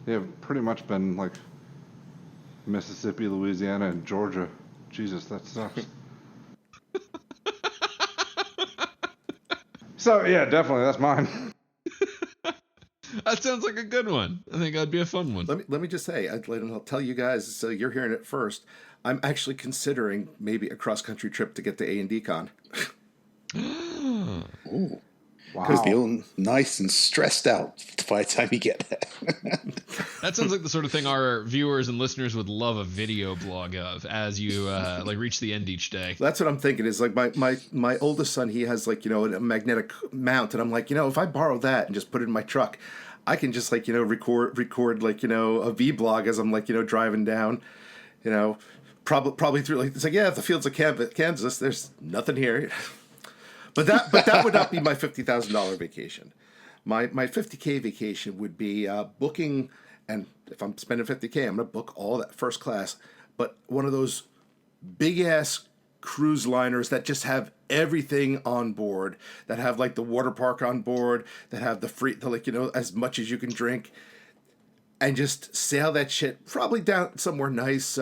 B: they've pretty much been, like, Mississippi, Louisiana, and Georgia. Jesus, that sucks. So, yeah, definitely, that's mine.
A: That sounds like a good one. I think that'd be a fun one.
C: Let me just say, I'll tell you guys, so you're hearing it first. I'm actually considering maybe a cross-country trip to get to A&D Con.
D: Ooh.
B: Wow.
D: Because you're nice and stressed out by the time you get there.
A: That sounds like the sort of thing our viewers and listeners would love a video blog of as you reach the end each day.
C: That's what I'm thinking is like my oldest son, he has a magnetic mount, and I'm like, if I borrow that and just put it in my truck, I can just record a vlog as I'm driving down, probably through it's the fields of Kansas. There's nothing here, but that would not be my $50,000 vacation. My $50K vacation would be booking, and if I'm spending $50K, I'm gonna book all that first class, but one of those big ass cruise liners that just have everything on board, that have the water park on board, that have the free as much as you can drink, and just sail that shit probably down somewhere nice.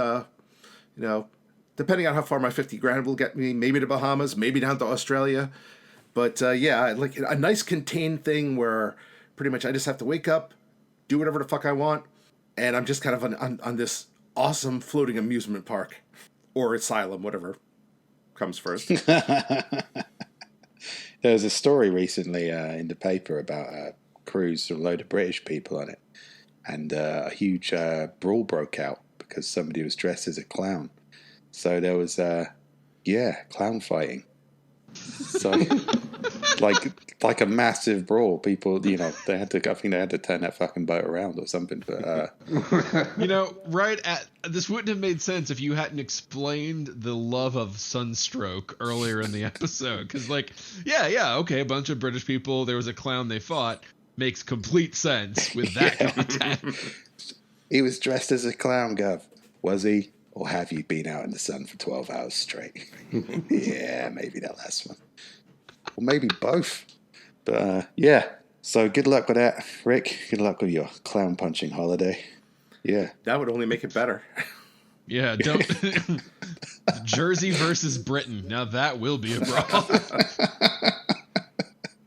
C: Depending on how far my 50 grand will get me, maybe to Bahamas, maybe down to Australia. But like a nice contained thing where pretty much I just have to wake up, do whatever the fuck I want, and I'm just kind of on this awesome floating amusement park or asylum, whatever comes first.
D: There was a story recently in the paper about a cruise with a load of British people on it, and a huge brawl broke out because somebody was dressed as a clown. So there was, clown fighting. So, like a massive brawl. People, they had to. I think they had to turn that fucking boat around or something. But
A: this wouldn't have made sense if you hadn't explained the love of sunstroke earlier in the episode. Because, okay, a bunch of British people. There was a clown they fought. Makes complete sense with that content.
D: He was dressed as a clown, Gov. Was he? Or have you been out in the sun for 12 hours straight? Yeah, maybe that last one. or maybe both. But yeah, so good luck with that, Rick. Good luck with your clown punching holiday. Yeah.
C: That would only make it better.
A: Yeah, don't. Jersey versus Britain. Now that will be a brawl.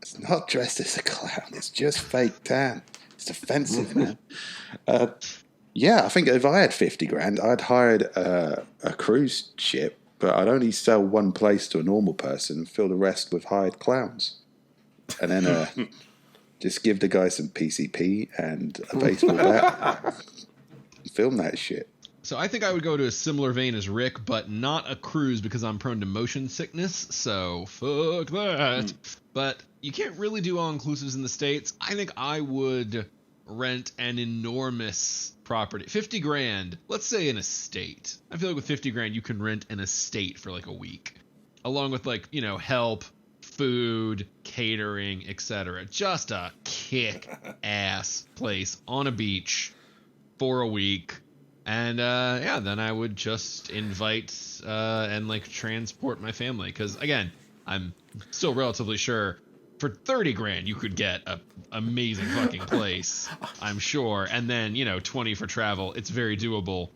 D: It's not dressed as a clown. It's just fake tan. It's offensive, man. Yeah, I think if I had 50 grand, I'd hired a cruise ship, but I'd only sell one place to a normal person and fill the rest with hired clowns. And then just give the guy some PCP and a baseball bat. Film that shit.
A: So I think I would go to a similar vein as Rick, but not a cruise because I'm prone to motion sickness, so fuck that. But you can't really do all-inclusives in the States. I think I would rent an enormous property. 50 grand, let's say an estate. I feel like with 50 grand, you can rent an estate for like a week. Along with like, help, food, catering, etc. Just a kick-ass place on a beach for a week. And then I would just invite and like transport my family. Because again, I'm still relatively sure for 30 grand you could get a amazing fucking place, I'm sure. And then 20 for travel. It's very doable.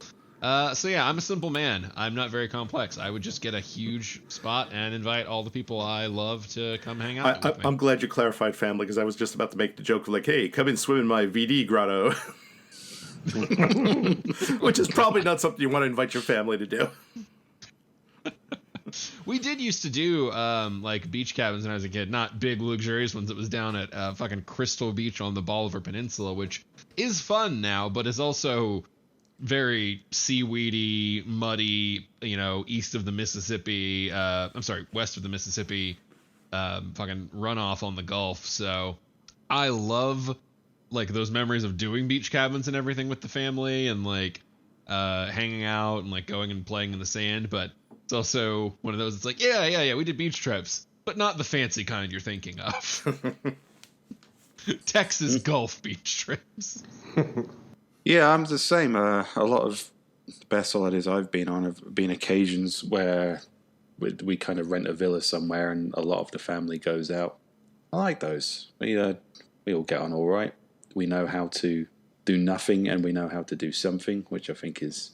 A: So yeah, I'm a simple man. I'm not very complex. I would just get a huge spot and invite all the people I love to come hang out with me.
C: I'm glad you clarified family, because I was just about to make the joke of like, hey, come and swim in my VD grotto. Which is probably not something you want to invite your family to do.
A: We did used to do like beach cabins when I was a kid, not big luxurious ones. It was down at fucking Crystal Beach on the Bolivar Peninsula, which is fun now, but is also very seaweedy, muddy, east of the Mississippi. West of the Mississippi, fucking runoff on the Gulf. So I love like those memories of doing beach cabins and everything with the family and like hanging out and like going and playing in the sand. But it's also one of those, it's like, yeah, we did beach trips, but not the fancy kind you're thinking of. Texas Gulf beach trips.
D: Yeah, I'm the same. A lot of the best holidays I've been on have been occasions where we kind of rent a villa somewhere and a lot of the family goes out. I like those. We all get on all right. We know how to do nothing and we know how to do something, which I think is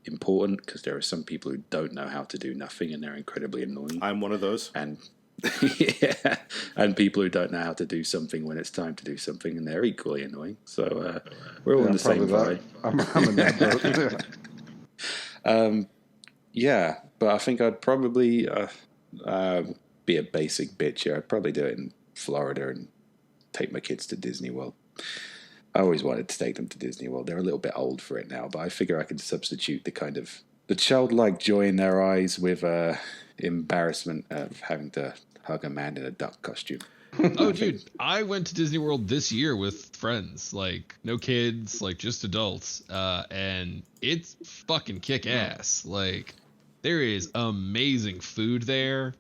D: important because there are some people who don't know how to do nothing and they're incredibly annoying.
C: I'm one of those.
D: And yeah, and people who don't know how to do something when it's time to do something and they're equally annoying. So we're all in the same vibe.
B: I'm in that boat.
D: Yeah, but I think I'd probably be a basic bitch here. I'd probably do it in Florida and take my kids to Disney World. I always wanted to take them to Disney World. They're a little bit old for it now, but I figure I could substitute the childlike joy in their eyes with embarrassment of having to hug a man in a duck costume.
A: Oh, dude, I went to Disney World this year with friends, like no kids, like just adults, and it's fucking kick ass. Like there is amazing food there.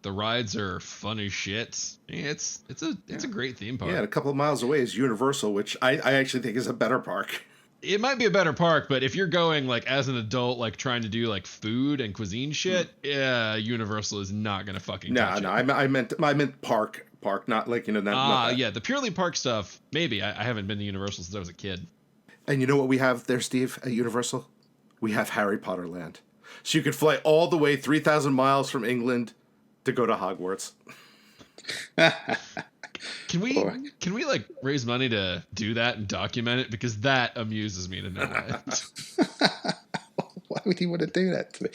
A: The rides are fun as shit. It's a great theme park.
C: Yeah, and a couple of miles away is Universal, which I actually think is a better park.
A: It might be a better park, but if you're going like as an adult, like trying to do like food and cuisine shit, yeah, Universal is not gonna fucking touch it.
C: I meant park, not like
A: yeah, the purely park stuff. Maybe I haven't been to Universal since I was a kid.
C: And you know what we have there, Steve, at Universal? We have Harry Potter Land. So you could fly all the way 3,000 miles from England to go to Hogwarts.
A: Can we like raise money to do that and document it? Because that amuses me to no end.
D: Why would you want to do that to me?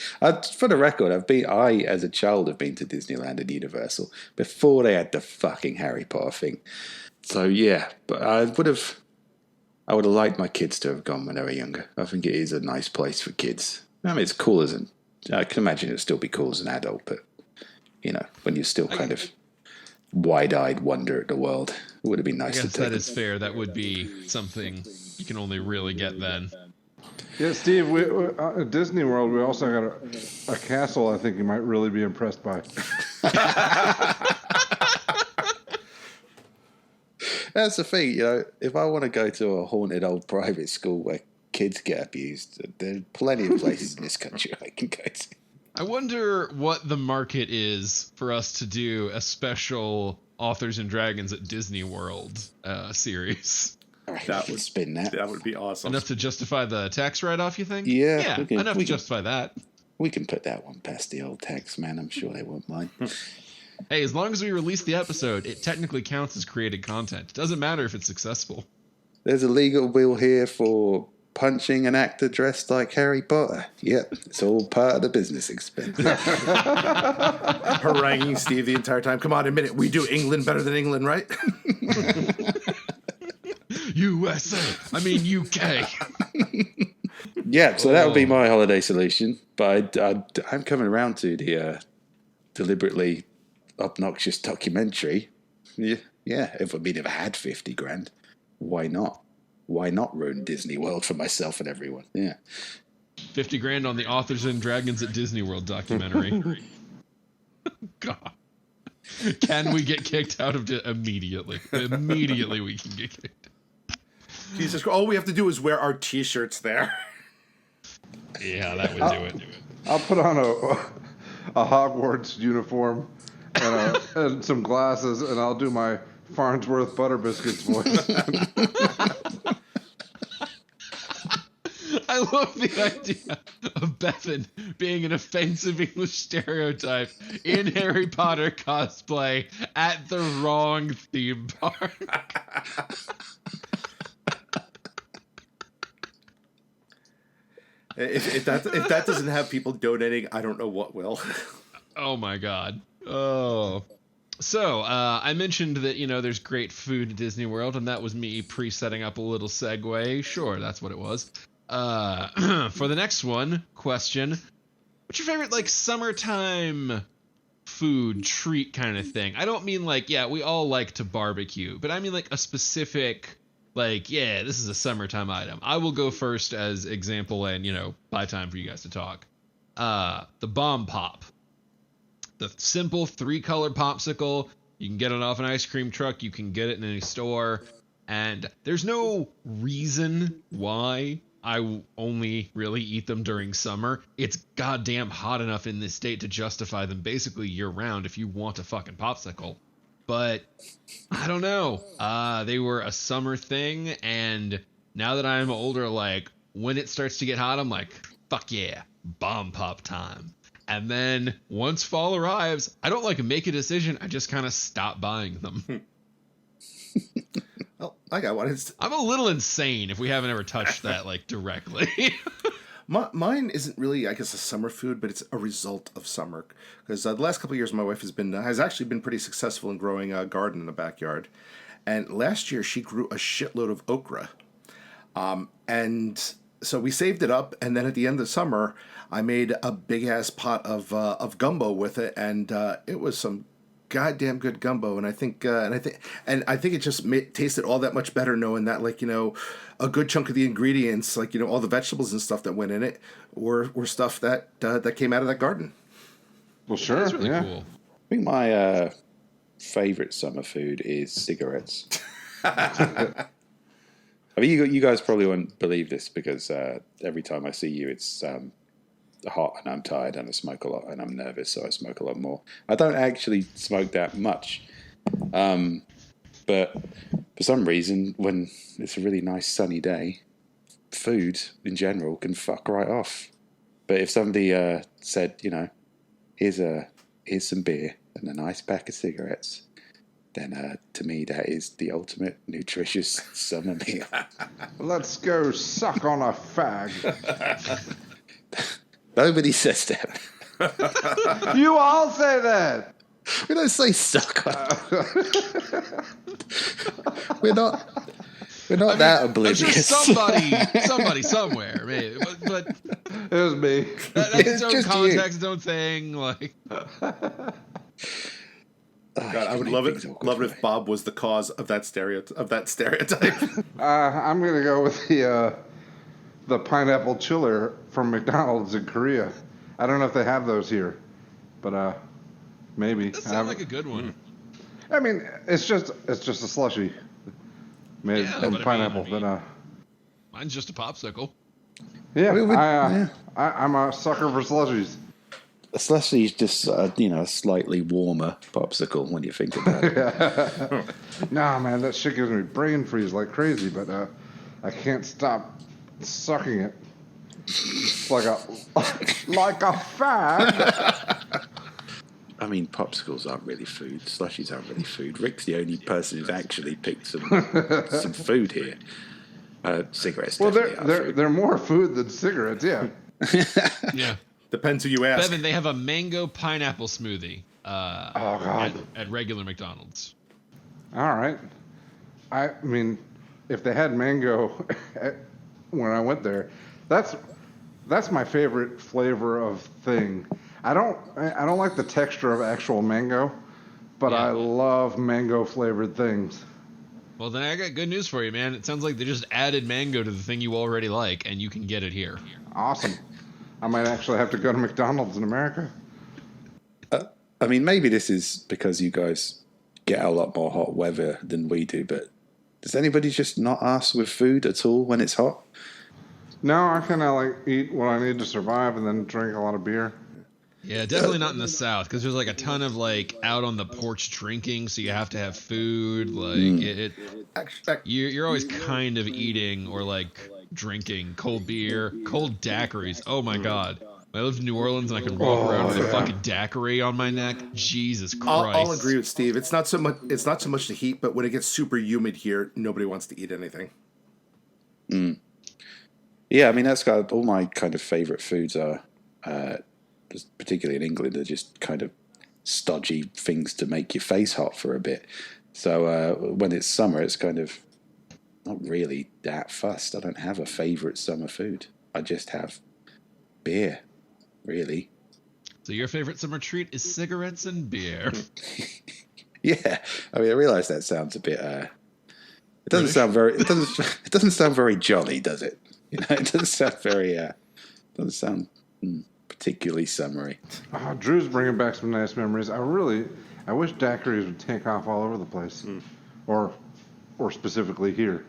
D: For the record, I as a child have been to Disneyland and Universal before they had the fucking Harry Potter thing. So yeah, but I would have liked my kids to have gone when they were younger. I think it is a nice place for kids. I mean, it's cool I can imagine it'd still be cool as an adult, but when you're still kind of wide-eyed wonder at the world, it would have been nice to take.
A: That is fair. That would be something you can only really get then.
B: Yeah, Steve, at Disney World, we also got a castle I think you might really be impressed by.
D: That's the thing, if I want to go to a haunted old private school where kids get abused, there are plenty of places in this country I can go to.
A: I wonder what the market is for us to do a special Authors and Dragons at Disney World series.
D: All right,
C: That
D: we can
C: would-
D: spin that.
C: That would be awesome.
A: Enough to justify the tax write-off, you think?
D: Yeah,
A: Yeah,
D: we can-
A: enough
D: we
A: to
D: can-
A: justify that.
D: We can put that one past the old tax man. I'm sure they won't mind.
A: Hey, as long as we release the episode, it technically counts as created content. It doesn't matter if it's successful.
D: There's a legal bill here for punching an actor dressed like Harry Potter. Yep, it's all part of the business expense.
C: Haranguing Steve the entire time. Come on, admit it. We do England better than England, right?
A: USA. I mean UK.
D: Yeah, so that would be my holiday solution. But I'm coming around to the deliberately obnoxious documentary. Yeah, if I had 50 grand, why not? Why not ruin Disney World for myself and everyone? Yeah.
A: 50 grand on the Authors and Dragons at Disney World documentary. God. Can we get kicked out of it immediately? Immediately we can get kicked.
C: Jesus Christ. All we have to do is wear our T-shirts there.
A: Yeah, that would do it.
B: I'll put on a Hogwarts uniform and some glasses, and I'll do my Farnsworth Butter Biscuits voice.
A: I love the idea of Bevan being an offensive English stereotype in Harry Potter cosplay at the wrong theme park.
C: If that doesn't have people donating, I don't know what will.
A: Oh my god. Oh. So, I mentioned that, there's great food at Disney World, and that was me pre-setting up a little segue. Sure, that's what it was. For the next question, what's your favorite, summertime food treat kind of thing? I don't mean, we all like to barbecue, but I mean, a specific, this is a summertime item. I will go first as example and, buy time for you guys to talk. The Bomb Pop. The simple 3-color popsicle. You can get it off an ice cream truck. You can get it in any store. And there's no reason why I only really eat them during summer. It's goddamn hot enough in this state to justify them basically year-round if you want a fucking popsicle. But I don't know. They were a summer thing. And now that I'm older, when it starts to get hot, I'm like, fuck yeah, Bomb Pop time. And then once fall arrives, I don't make a decision. I just kind of stop buying them.
C: Well, I got one.
A: I'm a little insane if we haven't ever touched that directly.
C: Mine isn't really, I guess, a summer food, but it's a result of summer. Because the last couple of years, my wife has actually been pretty successful in growing a garden in the backyard. And last year, she grew a shitload of okra. And so we saved it up, and then at the end of the summer, I made a big ass pot of gumbo with it, and it was some goddamn good gumbo. And I think it just tasted all that much better knowing that a good chunk of the ingredients, all the vegetables and stuff that went in it, were stuff that came out of that garden.
B: Well, sure,
A: That's really
B: yeah.
A: cool.
D: I think my favorite summer food is cigarettes. I mean, you guys probably won't believe this because every time I see you, it's hot and I'm tired and I smoke a lot and I'm nervous, so I smoke a lot more. I don't actually smoke that much. But for some reason, when it's a really nice sunny day, food in general can fuck right off. But if somebody said, here's some beer and a nice pack of cigarettes, then to me that is the ultimate nutritious summer meal.
B: Let's go suck on a fag.
D: Nobody says that.
B: You all say that.
D: We don't say suck on. We're not that
A: There's
D: oblivious.
A: just somebody somewhere, maybe. But
B: It was me.
A: that's
D: It's
A: its own
D: just
A: context,
D: you.
A: its own thing.
C: God, I would love it if Bob was the cause of that stereotype.
B: I'm gonna go with the pineapple chiller from McDonald's in Korea. I don't know if they have those here, but maybe.
A: That sounds like a good one.
B: I mean, it's just a slushy made
A: Yeah,
B: of
A: but I
B: pineapple.
A: mean-
B: but
A: Mine's just a popsicle.
B: yeah,
D: We would-
B: I'm a sucker for slushies.
D: A slushy is just a slightly warmer popsicle when you think about it.
B: Nah, man, that shit gives me brain freeze like crazy, but I can't stop sucking it. It's like a fag.
D: I mean, popsicles aren't really food. Slushies aren't really food. Rick's the only person who's actually picked some food here. Cigarettes.
B: Well,
D: definitely
B: they're more food than cigarettes. Yeah.
A: Yeah.
C: Depends who you ask.
A: Bevan, they have a mango pineapple smoothie.
B: Oh God.
A: At regular McDonald's.
B: All right. I mean, if they had mango when I went there, that's my favorite flavor of thing. I don't like the texture of actual mango, but
A: Yeah.
B: I love mango flavored things.
A: Well, then I got good news for you, man. It sounds like they just added mango to the thing you already like, and you can get it here.
B: Awesome. I might actually have to go to McDonald's in America.
D: I mean, maybe this is because you guys get a lot more hot weather than we do, but does anybody just not ask with food at all when it's hot?
B: No, I kind of like eat what I need to survive and then drink a lot of beer.
A: Yeah, definitely not in the South, because there's like a ton of like out on the porch drinking, so you have to have food. Like you're always kind of eating or like drinking cold beer, cold daiquiris. Oh my God. When I lived in New Orleans and I could walk around with a fucking daiquiri on my neck. Jesus Christ.
C: I'll agree with Steve. It's not so much the heat, but when it gets super humid here, nobody wants to eat anything.
D: Yeah, I mean, that's got all my kind of favorite foods are, just particularly in England, are just kind of stodgy things to make your face hot for a bit. So when it's summer, it's kind of not really that fussed. I don't have a favorite summer food. I just have beer, really.
A: So your favorite summer treat is cigarettes and beer.
D: Yeah, I mean, I realize that sounds a bit. It doesn't
A: British?
D: sound very. It doesn't sound very jolly, does it? You know, it doesn't sound very. Doesn't sound particularly summery.
B: Drew's bringing back some nice memories. I wish daiquiris would take off all over the place, or specifically here.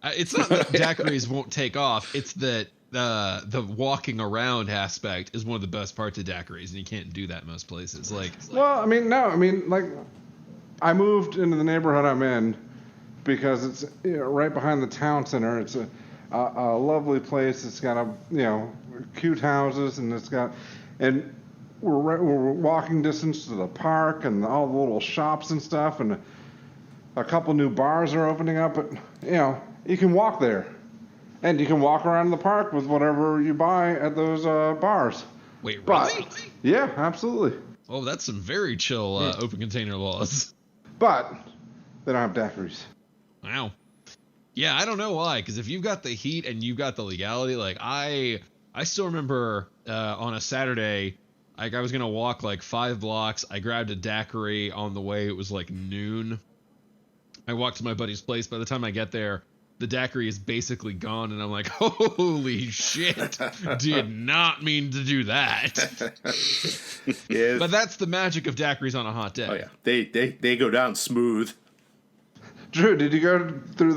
A: It's not that daiquiris won't take off. It's that the walking around aspect is one of the best parts of daiquiris, and you can't do that most places.
B: Well, I mean, no, I mean, like, I moved into the neighborhood I'm in because it's right behind the town center. It's a lovely place. It's got cute houses, and we're walking distance to the park and all the little shops and stuff, and a couple new bars are opening up. But you can walk there, and you can walk around the park with whatever you buy at those bars.
A: Wait,
B: But
A: really?
B: yeah, absolutely.
A: Oh, that's some very chill open container laws.
B: But they don't have daiquiris.
A: Wow. Yeah, I don't know why, because if you've got the heat and you've got the legality, like I still remember on a Saturday, like I was gonna walk like 5 blocks. I grabbed a daiquiri on the way. It was like noon. I walked to my buddy's place. By the time I get there, the daiquiri is basically gone, and I'm like, holy shit! Did not mean to do that.
C: Yeah.
A: But that's the magic of daiquiris on a hot day.
C: Oh yeah, they go down smooth.
B: Drew, did you go through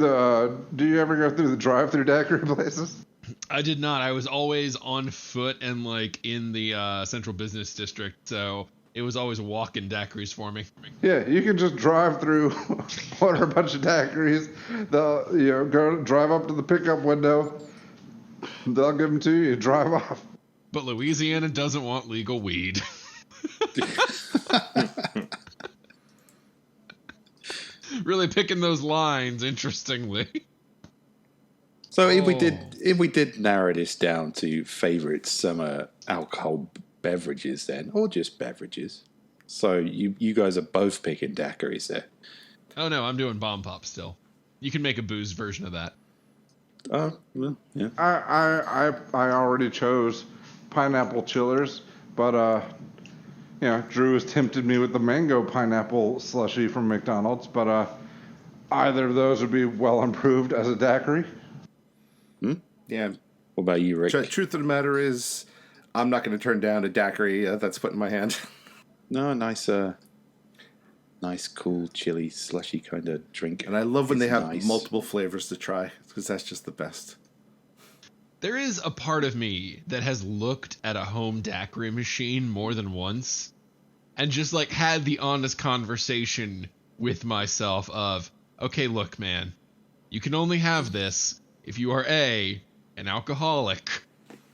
B: do you ever go through the drive-through daiquiri places?
A: I did not. I was always on foot and like in the central business district, so it was always walking daiquiris for me.
B: Yeah, you can just drive through, order a bunch of daiquiris. They'll go drive up to the pickup window. They'll give them to you. You drive off.
A: But Louisiana doesn't want legal weed. Really picking those lines, interestingly.
D: So if we did narrow this down to favorite summer alcohol beverages, then, or just beverages. So you guys are both picking daiquiris there.
A: Oh no, I'm doing bomb pop still. You can make a booze version of that.
D: Oh, well, yeah.
B: I already chose pineapple chillers, but Drew has tempted me with the mango pineapple slushy from McDonald's, but either of those would be well improved as a daiquiri.
C: Yeah.
D: What about you, Rick?
C: Truth of the matter is, I'm not going to turn down a daiquiri that's put in my hand.
D: No, nice, cool, chilly, slushy kind of drink.
C: And I love when they have
D: nice.
C: multiple flavors to try, because that's just the best.
A: There is a part of me that has looked at a home daiquiri machine more than once and just like had the honest conversation with myself of, okay, look, man, you can only have this if you are A, an alcoholic,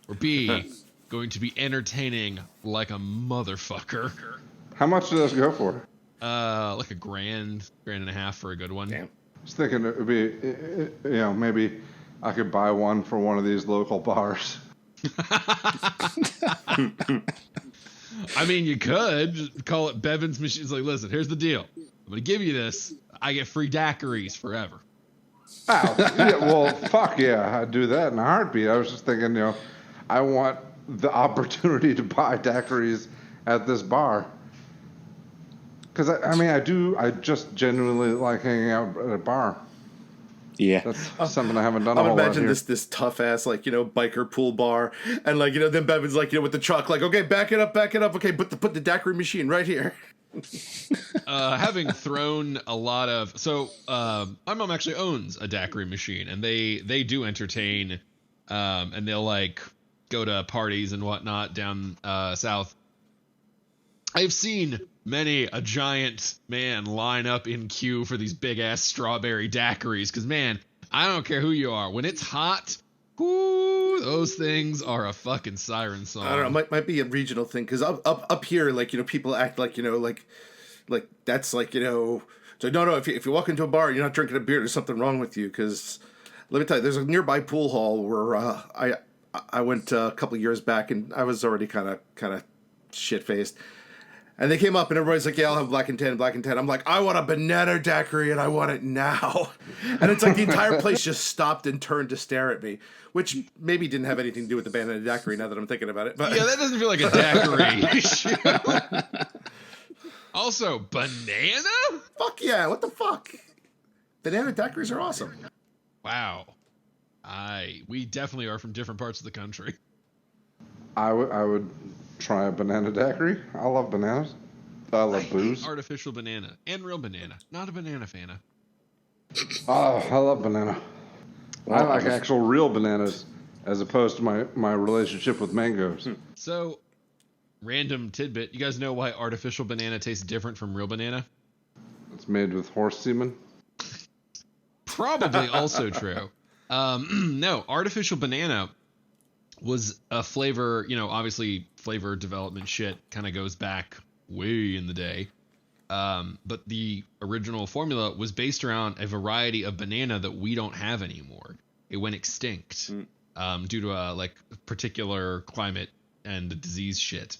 A: or B, going to be entertaining like a motherfucker.
B: How much do those go for?
A: Like a grand and a half for a good one.
C: Damn.
B: I was thinking it would be, maybe I could buy one for one of these local bars.
A: I mean, you could just call it Bevan's Machine. It's like, listen, here's the deal. I'm going to give you this. I get free daiquiris forever.
B: Oh, yeah, well, fuck yeah, I'd do that in a heartbeat. I was just thinking, I want the opportunity to buy daiquiris at this bar. Because, I just genuinely like hanging out at a bar.
D: Yeah.
B: That's something I haven't done a
C: I'm
B: whole lot
C: imagining
B: here.
C: this tough ass biker pool bar, and then Bevan's with the truck, okay, back it up, okay, put the daiquiri machine right here.
A: Having thrown a lot of my mom actually owns a daiquiri machine, and they do entertain, and they'll go to parties and whatnot down south. I've seen many a giant man line up in queue for these big ass strawberry daiquiris, because man, I don't care who you are, when it's hot, whoo, those things are a fucking siren song.
C: I don't know, might be a regional thing, because up here, people act like that's so no, if you walk into a bar and you're not drinking a beer, there's something wrong with you. Because let me tell you, there's a nearby pool hall where I went a couple years back, and I was already kind of shit faced. And they came up, and everybody's like, yeah, I'll have black and tan. I'm like, I want a banana daiquiri, and I want it now. And it's like the entire place just stopped and turned to stare at me, which maybe didn't have anything to do with the banana daiquiri now that I'm thinking about it. But
A: yeah, that doesn't feel like a daiquiri issue. Also, banana?
C: Fuck yeah, what the fuck? Banana daiquiris are awesome.
A: Wow. We definitely are from different parts of the country.
B: I would try a banana daiquiri. I love bananas. I love booze.
A: Artificial banana and real banana. Not a banana fana.
B: Oh, I love banana. I like actual real bananas as opposed to my relationship with mangoes.
A: So, random tidbit. You guys know why artificial banana tastes different from real banana?
B: It's made with horse semen.
A: Probably also true. No, artificial banana was a flavor, obviously flavor development shit kind of goes back way in the day. But the original formula was based around a variety of banana that we don't have anymore. It went extinct due to a particular climate and the disease shit.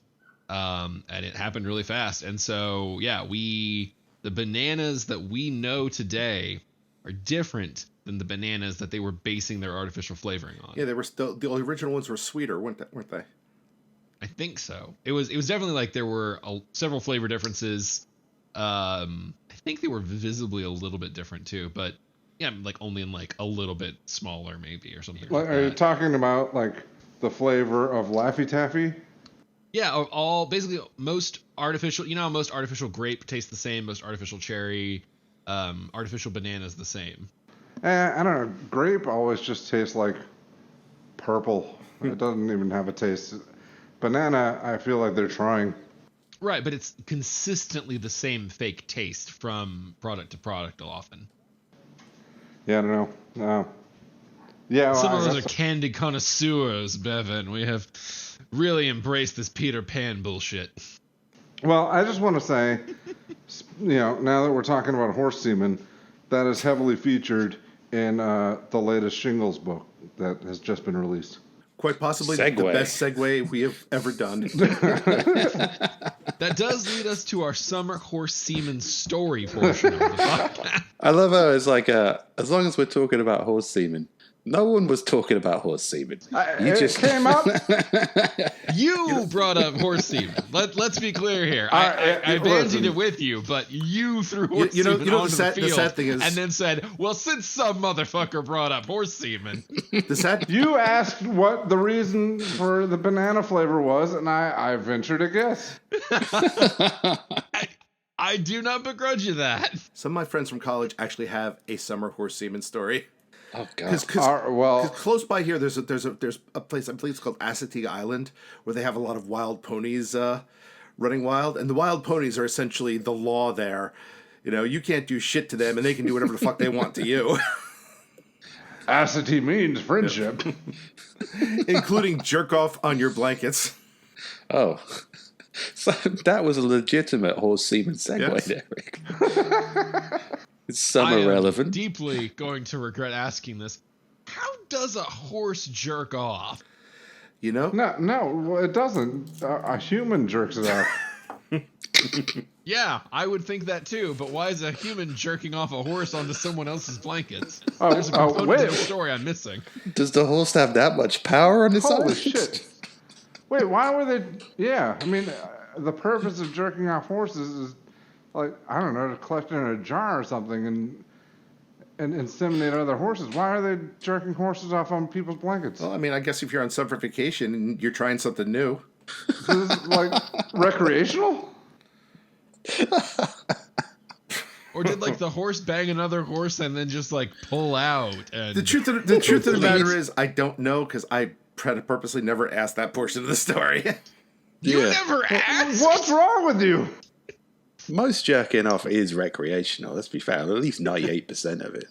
A: And it happened really fast. And so, yeah, the bananas that we know today are different than the bananas that they were basing their artificial flavoring on.
C: Yeah, they were still, the original ones were sweeter, weren't they?
A: I think so. It was definitely there were several flavor differences. I think they were visibly a little bit different too, but yeah, only in a little bit smaller maybe or something. Like
B: are you talking about the flavor of Laffy Taffy?
A: Yeah, all basically most artificial. You know how most artificial grape tastes the same, most artificial cherry, artificial banana is the same.
B: I don't know. Grape always just tastes like purple. It doesn't even have a taste. Banana, I feel like they're trying.
A: Right, but it's consistently the same fake taste from product to product often.
B: Yeah, I don't know. Yeah,
A: some of us are candy connoisseurs, Bevan. We have really embraced this Peter Pan bullshit.
B: Well, I just want to say, now that we're talking about horse semen, that is heavily featured in the latest Shingles book that has just been released.
C: Quite possibly the best segue we have ever done.
A: That does lead us to our summer horse semen story portion of the podcast.
D: I love how it's as long as we're talking about horse semen, no one was talking about horse semen.
B: It came up.
A: You brought up horse semen. Let's be clear here. I bandied it with you, but you threw horse semen onto the field, the sad thing is, and then said, "Well, since some motherfucker brought up horse semen,
B: you asked what the reason for the banana flavor was, and I ventured to guess."
A: I do not begrudge you that.
C: Some of my friends from college actually have a summer horse semen story.
D: Oh god.
B: Well,
C: close by here, there's a place, I believe it's called Assateague Island, where they have a lot of wild ponies running wild, and the wild ponies are essentially the law there. You know, you can't do shit to them, and they can do whatever the fuck they want to you,
B: Assateague means friendship.
C: including jerk off on your blankets.
D: Oh. So that was a legitimate horse semen segue there, Rick. It's summer
A: I am
D: relevant.
A: deeply going to regret asking this. How does a horse jerk off?
C: You know?
B: No, well, it doesn't. A human jerks it off.
A: Yeah, I would think that too, but why is a human jerking off a horse onto someone else's blankets?
B: Oh,
A: There's a component
B: wait.
A: to the story I'm missing.
D: Does the horse have that much power on its
B: Holy
D: own?
B: shit. Wait, why were they... Yeah, I mean, the purpose of jerking off horses is, like, I don't know, to collect it in a jar or something and inseminate other horses. Why are they jerking horses off on people's blankets?
C: Well, I mean, I guess if you're on summer vacation and you're trying something new.
B: So this is, like, recreational?
A: Or did like the horse bang another horse and then just like pull out? And
C: The truth of the matter is, I don't know, because I purposely never asked that portion of the story.
A: you
D: Yeah.
A: never asked.
B: What's wrong with you?
D: Most jerking off is recreational, let's be fair. At least 98% of it.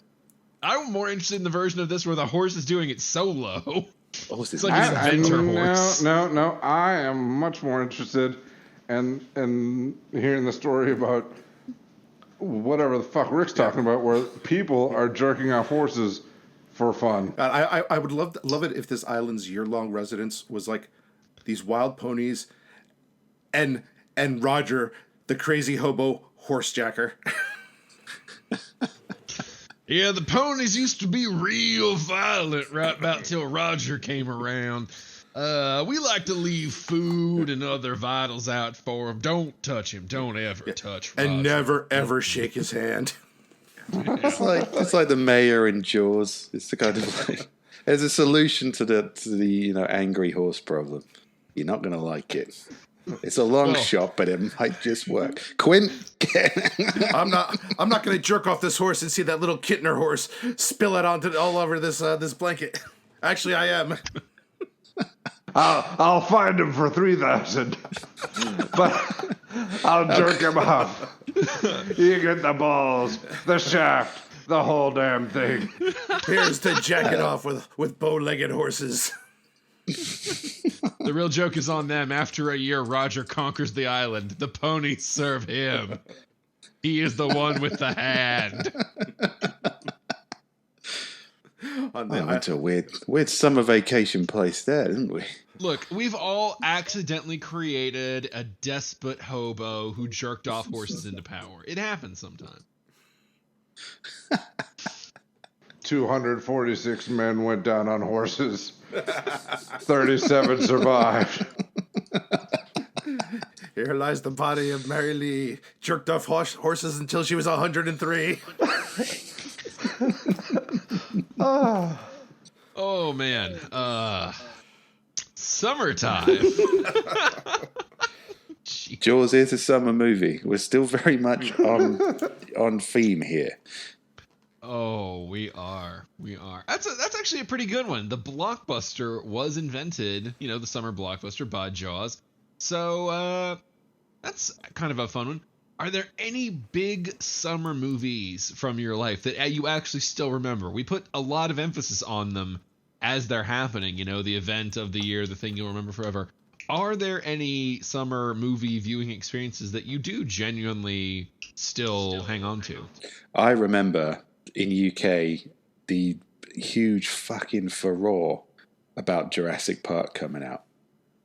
A: I'm more interested in the version of this where the horse is doing it solo.
D: Horses
A: It's like an adventure horse.
B: No. I am much more interested in hearing the story about whatever the fuck Rick's talking about, where people are jerking off horses for fun.
C: I would love it if this island's year-long residence was like these wild ponies and Roger, the crazy hobo horsejacker.
A: Yeah, the ponies used to be real violent right about till Roger came around. We like to leave food and other vitals out for him. Don't touch him. Don't ever touch Roger.
C: And never, ever shake his hand.
D: It's like the mayor in Jaws. It's the kind of like, there's a solution to the angry horse problem. You're not gonna like it. It's a long shot, but it might just work. Quint,
C: I'm not going to jerk off this horse and see that little Kittner horse spill it all over this blanket. Actually, I am.
B: I'll find him for 3,000, but I'll jerk him off. You get the balls, the shaft, the whole damn thing.
C: Here's to jack it off with bow-legged horses.
A: The real joke is on them. After a year, Roger conquers the island. The ponies serve him. He is the one with the hand.
D: we went to a weird summer vacation place there, didn't we?
A: Look, we've all accidentally created a despot hobo who jerked off horses into power. It happens sometimes.
B: 246 men went down on horses. 37 survived.
C: Here lies the body of Mary Lee, jerked off horses until she was 103.
A: Oh, man. Summertime.
D: Jaws is a summer movie. We're still very much on theme here.
A: Oh, we are. That's actually a pretty good one. The blockbuster was invented, the summer blockbuster by Jaws. So that's kind of a fun one. Are there any big summer movies from your life that you actually still remember? We put a lot of emphasis on them as they're happening, the event of the year, the thing you'll remember forever. Are there any summer movie viewing experiences that you do genuinely still hang on to?
D: I remember in UK the huge fucking furore about Jurassic Park coming out.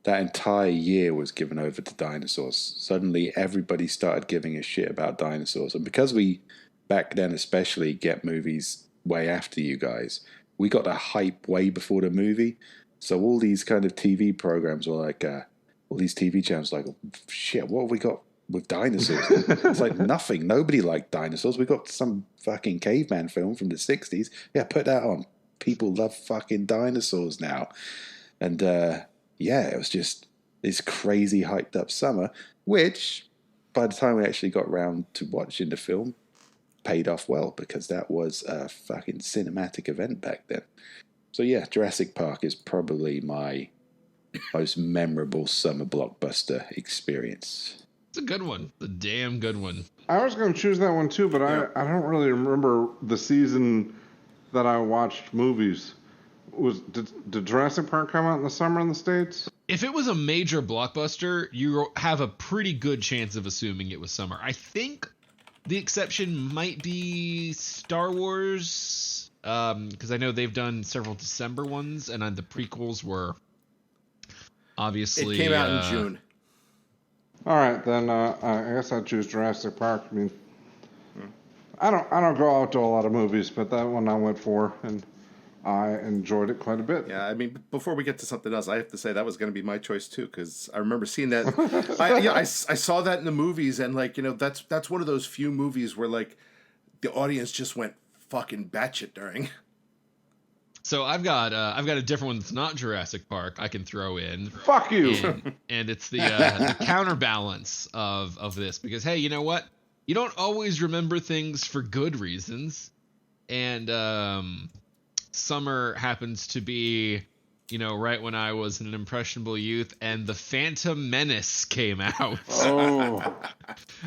D: That entire year was given over to dinosaurs. Suddenly everybody started giving a shit about dinosaurs. And because we, back then especially, get movies way after you guys, we got the hype way before the movie. So all these kind of TV programs were like, all these TV channels like, shit, what have we got with dinosaurs? It's like nothing. Nobody liked dinosaurs. We got some fucking caveman film from the 60s. Yeah, put that on. People love fucking dinosaurs now. And yeah, it was just this crazy hyped up summer, which by the time we actually got round to watching the film, paid off well because that was a fucking cinematic event back then. So yeah, Jurassic Park is probably my most memorable summer blockbuster experience.
A: It's a good one. It's a damn good one.
B: I was going to choose that one too, but I don't really remember the season that I watched movies. Did Jurassic Park come out in the summer in the States?
A: If it was a major blockbuster, you have a pretty good chance of assuming it was summer. I think the exception might be Star Wars, because I know they've done several December ones, and the prequels were obviously...
C: It came out in June.
B: All right, then I guess I'd choose Jurassic Park. I mean, I don't go out to a lot of movies, but that one I went for, and I enjoyed it quite a bit.
C: Yeah, I mean, before we get to something else, I have to say that was going to be my choice too, because I remember seeing that. I saw that in the movies, and like, you know, that's one of those few movies where like the audience just went fucking batshit during.
A: So I've got a different one that's not Jurassic Park I can throw in.
B: Fuck you.
A: And it's the counterbalance of this, because hey, you know what? You don't always remember things for good reasons, and summer happens to be, you know, right when I was an impressionable youth, and The Phantom Menace came out.
B: Oh.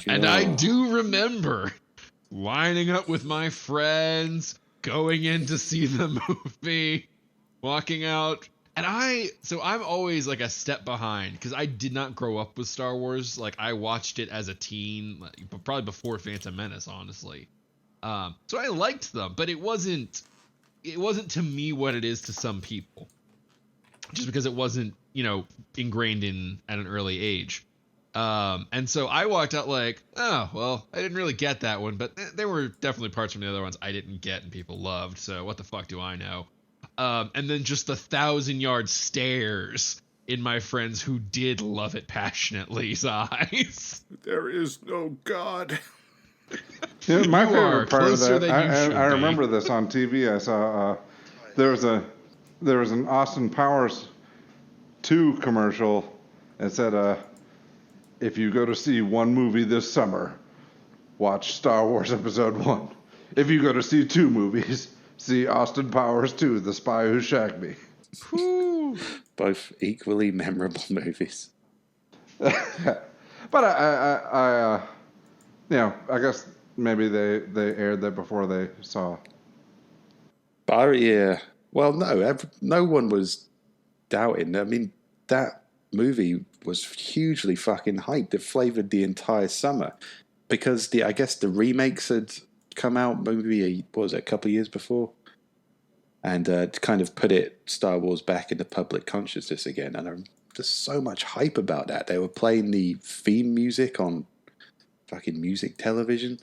A: And I do remember lining up with my friends, going in to see the movie, walking out. And I'm always like a step behind because I did not grow up with Star Wars. Like, I watched it as a teen, probably before Phantom Menace, honestly. So I liked them, but it wasn't to me what it is to some people, just because it wasn't, you know, ingrained in at an early age. And so I walked out like, oh, well, I didn't really get that one, but there were definitely parts from the other ones I didn't get and people loved. So what the fuck do I know? And then just the 1,000-yard stares in my friends who did love it passionately's eyes.
C: There is no God.
B: Yeah, my
A: You are
B: favorite part of
A: closer
B: that,
A: than you should
B: I
A: be.
B: remember this on TV. I saw there was an Austin Powers 2 commercial that said, if you go to see one movie this summer, watch Star Wars Episode 1. If you go to see 2 movies, see Austin Powers 2, The Spy Who Shagged Me.
D: Both equally memorable movies.
B: But I you know, I guess maybe they aired that before they saw.
D: But yeah, well, no one was doubting. I mean, that movie was hugely fucking hyped. It flavored the entire summer because I guess the remakes had come out maybe a couple of years before, and to kind of put Star Wars back into public consciousness again. And there's so much hype about that. They were playing the theme music on fucking music television.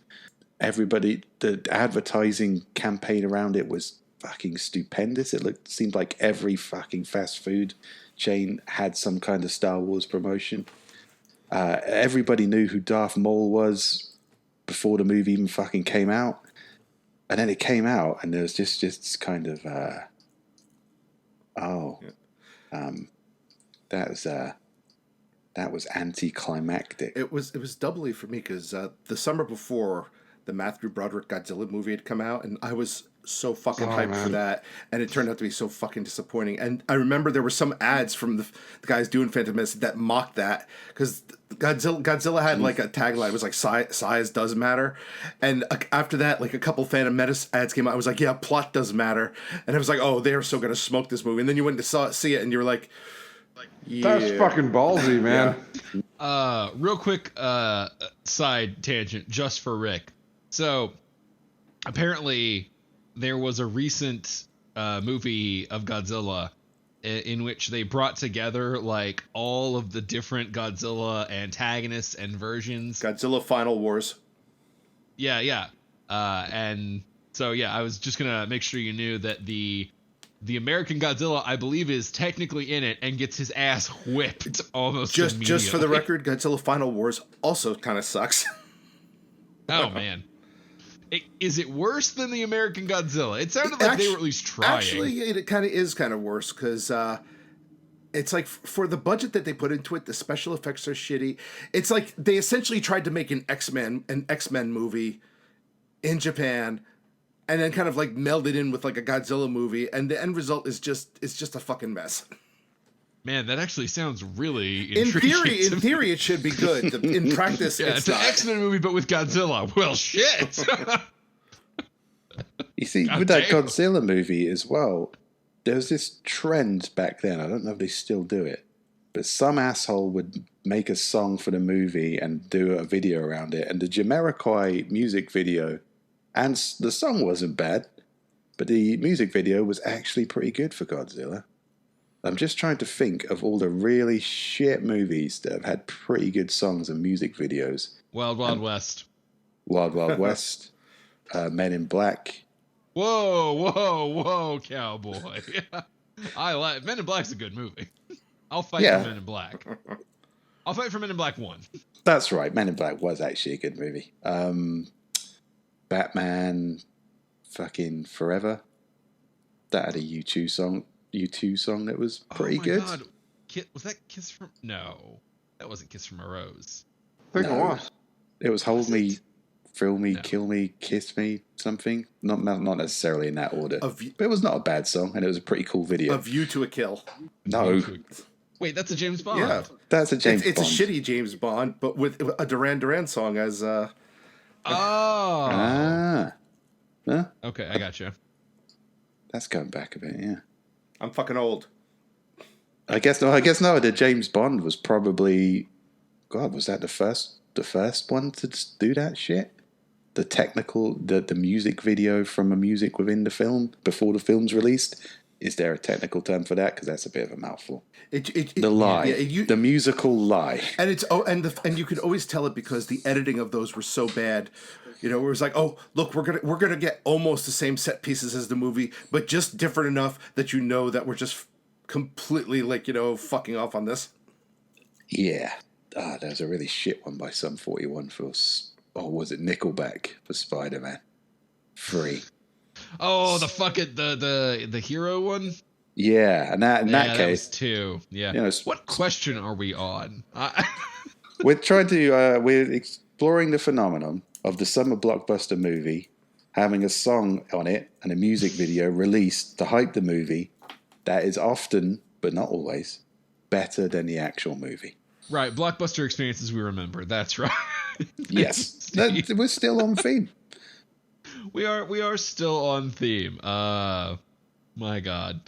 D: Everybody, the advertising campaign around it was fucking stupendous. Seemed like every fucking fast food chain had some kind of Star Wars promotion. Everybody knew who Darth Maul was before the movie even fucking came out. And then it came out, and there was just kind of, that was anticlimactic.
C: It was doubly for me because the summer before, the Matthew Broderick Godzilla movie had come out, and I was so fucking hyped for that, and it turned out to be so fucking disappointing. And I remember there were some ads from the guys doing Phantom Menace that mocked that, because Godzilla had like a tagline. It was like, size doesn't matter. And after that, like a couple Phantom Menace ads came out. I was like, yeah, plot doesn't matter. And I was like, oh, they're so going to smoke this movie. And then you went to see it, and you were like, yeah.
B: That's fucking ballsy, man.
A: Yeah. Real quick side tangent just for Rick. So apparently there was a recent movie of Godzilla in which they brought together like all of the different Godzilla antagonists and versions.
C: Godzilla Final Wars.
A: Yeah. And so, yeah, I was just going to make sure you knew that the American Godzilla, I believe, is technically in it and gets his ass whipped almost immediately.
C: Just for the record, Godzilla Final Wars also kind of sucks.
A: Oh, man. Is it worse than the American Godzilla? It sounded like they were at least trying.
C: Actually, it kind of is kind of worse because it's like for the budget that they put into it, the special effects are shitty. It's like they essentially tried to make an X-Men movie in Japan, and then kind of like melded in with like a Godzilla movie, and the end result is just a fucking mess.
A: Man, that actually sounds really
C: In
A: intriguing.
C: theory, it should be good. In practice,
A: Yeah, it's an
C: not.
A: X-Men movie, but with Godzilla. Well, shit.
D: You see,
A: God
D: with that
A: damn.
D: Godzilla movie as well, there was this trend back then. I don't know if they still do it, but some asshole would make a song for the movie and do a video around it. And the Jamiroquai music video, and the song wasn't bad, but the music video was actually pretty good for Godzilla. I'm just trying to think of all the really shit movies that have had pretty good songs and music videos.
A: Wild Wild West.
D: Wild Wild West, Men in Black.
A: Whoa, cowboy. I like Men in Black's a good movie. I'll fight
D: Yeah.
A: for Men in Black. I'll fight for Men in Black 1.
D: That's right, Men in Black was actually a good movie. Batman, fucking Forever. That had a U2 song that was pretty good.
A: God. Was that Kiss from... No. That wasn't Kiss from a Rose.
B: I think it was.
D: It was Hold
A: Was
D: Me,
A: it?
D: Thrill Me,
A: No.
D: Kill Me, Kiss Me, something. Not necessarily in that order.
C: A view-
D: But it was not a bad song, and it was a pretty cool video.
C: A View to a Kill.
D: No,
A: Wait, that's a James Bond.
C: Yeah,
D: that's a James
C: it's
D: Bond.
C: a shitty James Bond, but with a Duran Duran song as
A: Oh.
D: Ah. Huh?
A: Okay, I gotcha.
D: That's going back a bit, yeah.
C: I'm fucking old.
D: I guess no. The James Bond was probably, God, was that the first one to do that shit? The music video from a music within the film before the film's released. Is there a technical term for that? Because that's a bit of a mouthful. The lie, the musical lie.
C: And it's and you could always tell it because the editing of those were so bad. You know, it was like, oh, look, we're gonna get almost the same set pieces as the movie, but just different enough that you know that we're just completely fucking off on this.
D: Yeah. There's a really shit one by Sum 41 for, was it Nickelback for Spider-Man 3?
A: Oh, the hero one?
D: Yeah, and in that
A: was
D: case,
A: 2. Yeah.
D: you know,
A: What question are we on?
D: we're trying to we're exploring the phenomenon of the summer blockbuster movie having a song on it and a music video released to hype the movie that is often, but not always, better than the actual movie.
A: Right, blockbuster experiences we remember. That's right.
D: Yes, we're still on theme.
A: We are still on theme. My God,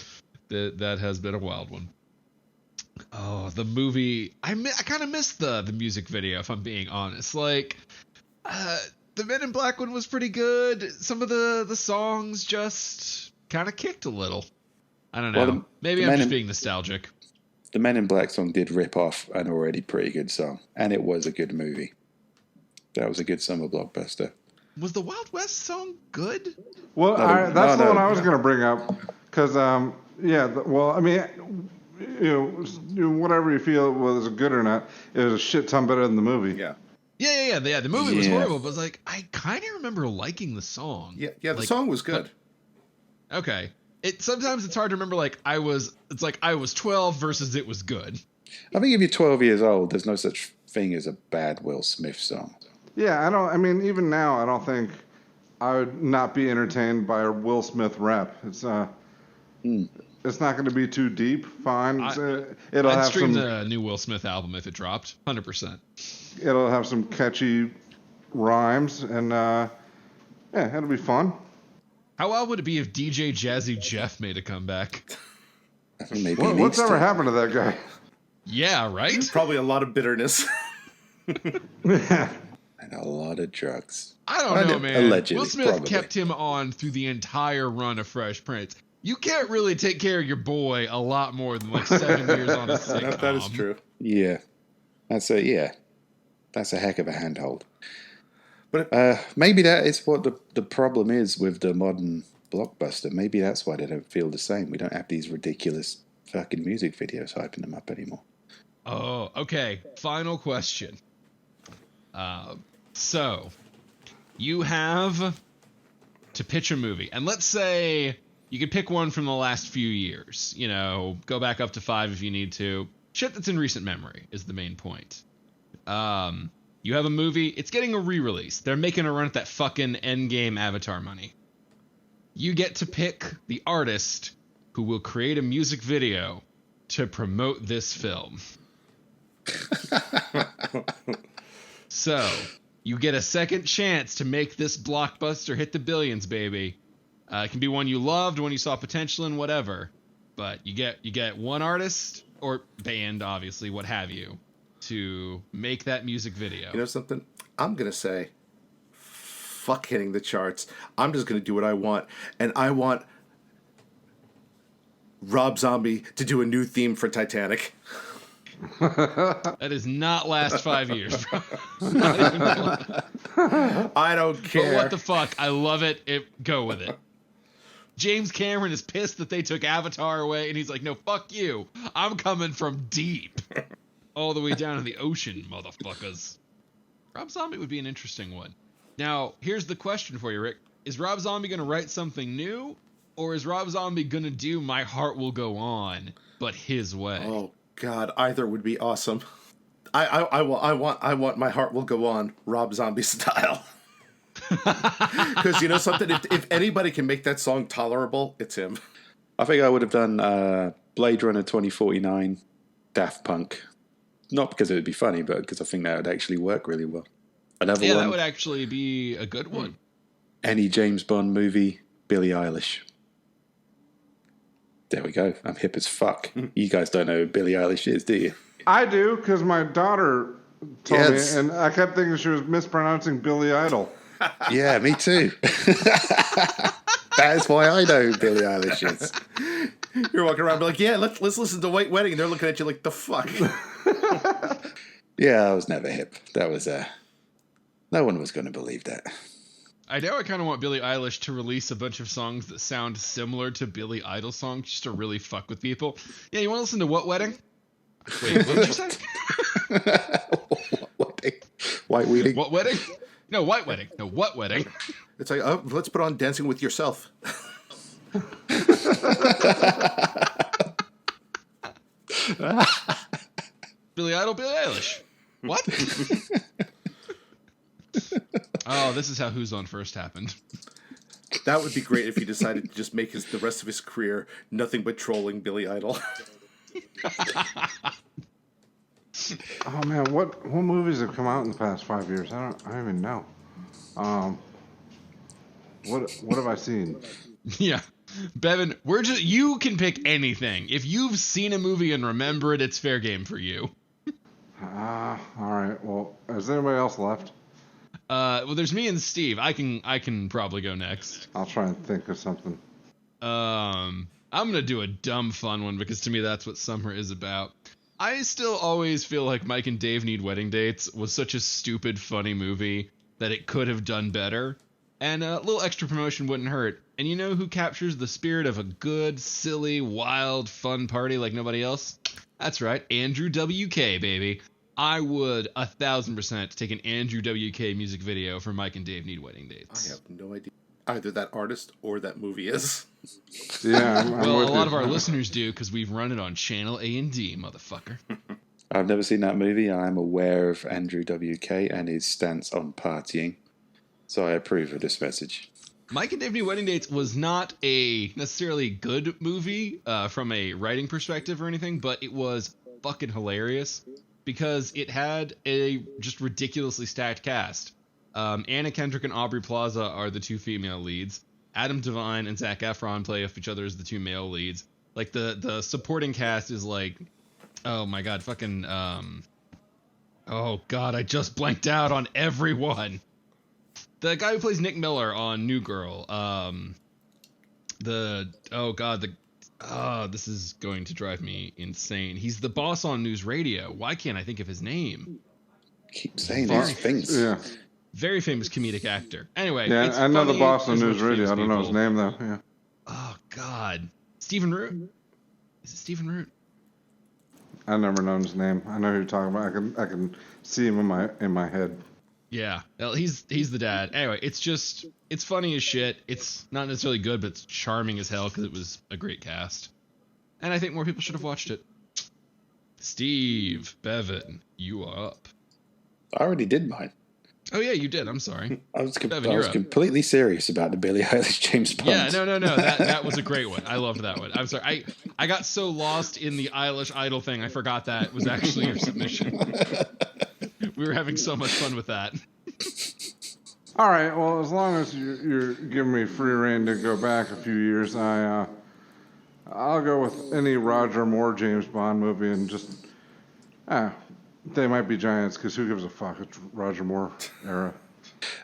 A: that has been a wild one. Oh, the movie. I kind of missed the music video, if I'm being honest. Like, the Men in Black one was pretty good. Some of the songs just kind of kicked a little. I don't know.
D: Well,
A: Maybe I'm just being nostalgic.
D: The Men in Black song did rip off an already pretty good song, and it was a good movie. That was a good summer blockbuster.
A: Was the Wild West song good?
B: Well,
D: No,
B: that's the
D: no.
B: one I was going to bring up because, well, I mean, whatever you feel was good or not, it was a shit ton better than the movie.
C: Yeah.
A: Yeah. The movie was
D: Yeah.
A: horrible, but it was like I kind of remember liking the song.
C: Yeah. The
A: Like,
C: song was good.
A: Okay. Sometimes it's hard to remember. Like I was 12 versus it was good.
D: I think if you're 12 years old, there's no such thing as a bad Will Smith song.
B: Yeah, I mean, even now, I don't think I would not be entertained by a Will Smith rap. It's not going to be too deep. Fine. It'll
A: I'd
B: have
A: stream
B: some.
A: the new Will Smith album if it dropped. 100%.
B: It'll have some catchy rhymes, and it'll be fun.
A: How wild would it be if DJ Jazzy Jeff made a comeback?
D: I think maybe he
B: What's
D: needs
B: ever
D: to.
B: happened to that guy?
A: Yeah, right?
C: Probably a lot of bitterness.
D: And a lot of drugs.
A: I don't know, man.
D: Allegedly,
A: Will Smith
D: probably.
A: kept him on through the entire run of Fresh Prince. You can't really take care of your boy a lot more than like 7 years on a sitcom.
C: That is true.
D: Yeah. That's a heck of a handhold.
C: But
D: Maybe that is what the problem is with the modern blockbuster. Maybe that's why they don't feel the same. We don't have these ridiculous fucking music videos hyping them up anymore.
A: Oh, okay. Final question. So, you have to pitch a movie. And let's say you could pick one from the last few years. You know, go back up to 5 if you need to. Shit that's in recent memory is the main point. You have a movie, it's getting a re-release. They're making a run at that fucking Endgame Avatar money. You get to pick the artist who will create a music video to promote this film. So, you get a second chance to make this blockbuster hit the billions, baby. It can be one you loved, one you saw potential in, whatever. But you get one artist, or band, obviously, what have you, to make that music video.
C: You know something? I'm going to say, fuck hitting the charts. I'm just going to do what I want. And I want Rob Zombie to do a new theme for Titanic.
A: That does not last 5 years, bro.
C: I don't care.
A: But what the fuck? I love it. Go with it. James Cameron is pissed that they took Avatar away, and he's like, no, fuck you. I'm coming from deep. All the way down to the ocean, motherfuckers. Rob Zombie would be an interesting one. Now, here's the question for you, Rick. Is Rob Zombie going to write something new, or is Rob Zombie going to do My Heart Will Go On, but his way?
C: Oh, God, either would be awesome. I want My Heart Will Go On, Rob Zombie style. Because you know something? If anybody can make that song tolerable, it's him.
D: I think I would have done Blade Runner 2049, Daft Punk. Not because it would be funny, but because I think that would actually work really well. Another one.
A: That would actually be a good one.
D: Any James Bond movie, Billie Eilish. There we go. I'm hip as fuck. You guys don't know who Billie Eilish is, do you?
B: I do, because my daughter told
D: Yes.
B: me, and I kept thinking she was mispronouncing Billy Idol.
D: Yeah, me too. That is why I know who Billie Eilish is.
C: You're walking around and be like, yeah, let's listen to White Wedding. And they're looking at you like, the fuck?
D: Yeah, I was never hip. That was no one was going to believe that.
A: I kind of want Billie Eilish to release a bunch of songs that sound similar to Billy Idol songs just to really fuck with people. Yeah, you want to listen to What Wedding? Wait, what did you say?
D: What wedding? White wedding?
A: What Wedding? No, White Wedding. No, What Wedding?
C: It's like, oh, let's put on Dancing with Yourself.
A: Billy Idol, Billie Eilish. What? Oh, this is how Who's On First happened.
C: That would be great if he decided to just make the rest of his career nothing but trolling Billy Idol.
B: Oh man, what movies have come out in the past 5 years? I don't even know. What have I seen?
A: Yeah. Bevan, you can pick anything. If you've seen a movie and remember it, it's fair game for you.
B: All right. Well, is anybody else left?
A: Well, there's me and Steve. I can probably go next.
B: I'll try and think of something.
A: I'm gonna do a dumb fun one because to me that's what summer is about. I still always feel like Mike and Dave Need Wedding Dates was such a stupid, funny movie that it could have done better. And a little extra promotion wouldn't hurt. And you know who captures the spirit of a good, silly, wild, fun party like nobody else? That's right, Andrew WK, baby. I would 1,000% take an Andrew WK music video for Mike and Dave Need Wedding Dates.
C: I have no idea. Either that artist or that movie is.
B: Yeah, I'm
A: Well, a
B: with
A: lot
B: you.
A: of our listeners do because we've run it on Channel A&D, motherfucker.
D: I've never seen that movie. I'm aware of Andrew WK and his stance on partying. So I approve of this message.
A: Mike and Dave Need Wedding Dates was not a necessarily good movie from a writing perspective or anything, but it was fucking hilarious because it had a just ridiculously stacked cast. Anna Kendrick and Aubrey Plaza are the two female leads. Adam Devine and Zac Efron play off each other as the two male leads. Like the supporting cast is like, oh my god, fucking oh god, I just blanked out on everyone. The guy who plays Nick Miller on New Girl, this is going to drive me insane. He's the boss on News Radio. Why can't I think of his name?
D: Keep saying these things.
B: Yeah,
A: Very famous comedic actor. Anyway,
B: yeah.
A: it's
B: I know the
A: funny,
B: boss on
A: there's a
B: News
A: bunch of
B: Radio. I
A: famous
B: don't know his
A: people.
B: name though. Yeah.
A: Oh God, Stephen Root. Is it Stephen Root?
B: I never known his name. I know who you're talking about. I can see him in my head.
A: Yeah, well, he's the dad. Anyway, it's funny as shit. It's not necessarily good, but it's charming as hell because it was a great cast. And I think more people should have watched it. Steve, Bevan, you are up.
D: I already did mine.
A: Oh yeah, you did. I'm sorry.
D: I was
A: Bevan, you're up.
D: completely serious about the Billie Eilish James Bond.
A: Yeah, no. That was a great one. I loved that one. I'm sorry. I got so lost in the Eilish Idol thing, I forgot that was actually your submission. We were having so much fun with that.
B: All right. Well, as long as you're giving me free reign to go back a few years, I'll go with any Roger Moore James Bond movie and just they might be giants because who gives a fuck? It's Roger Moore era.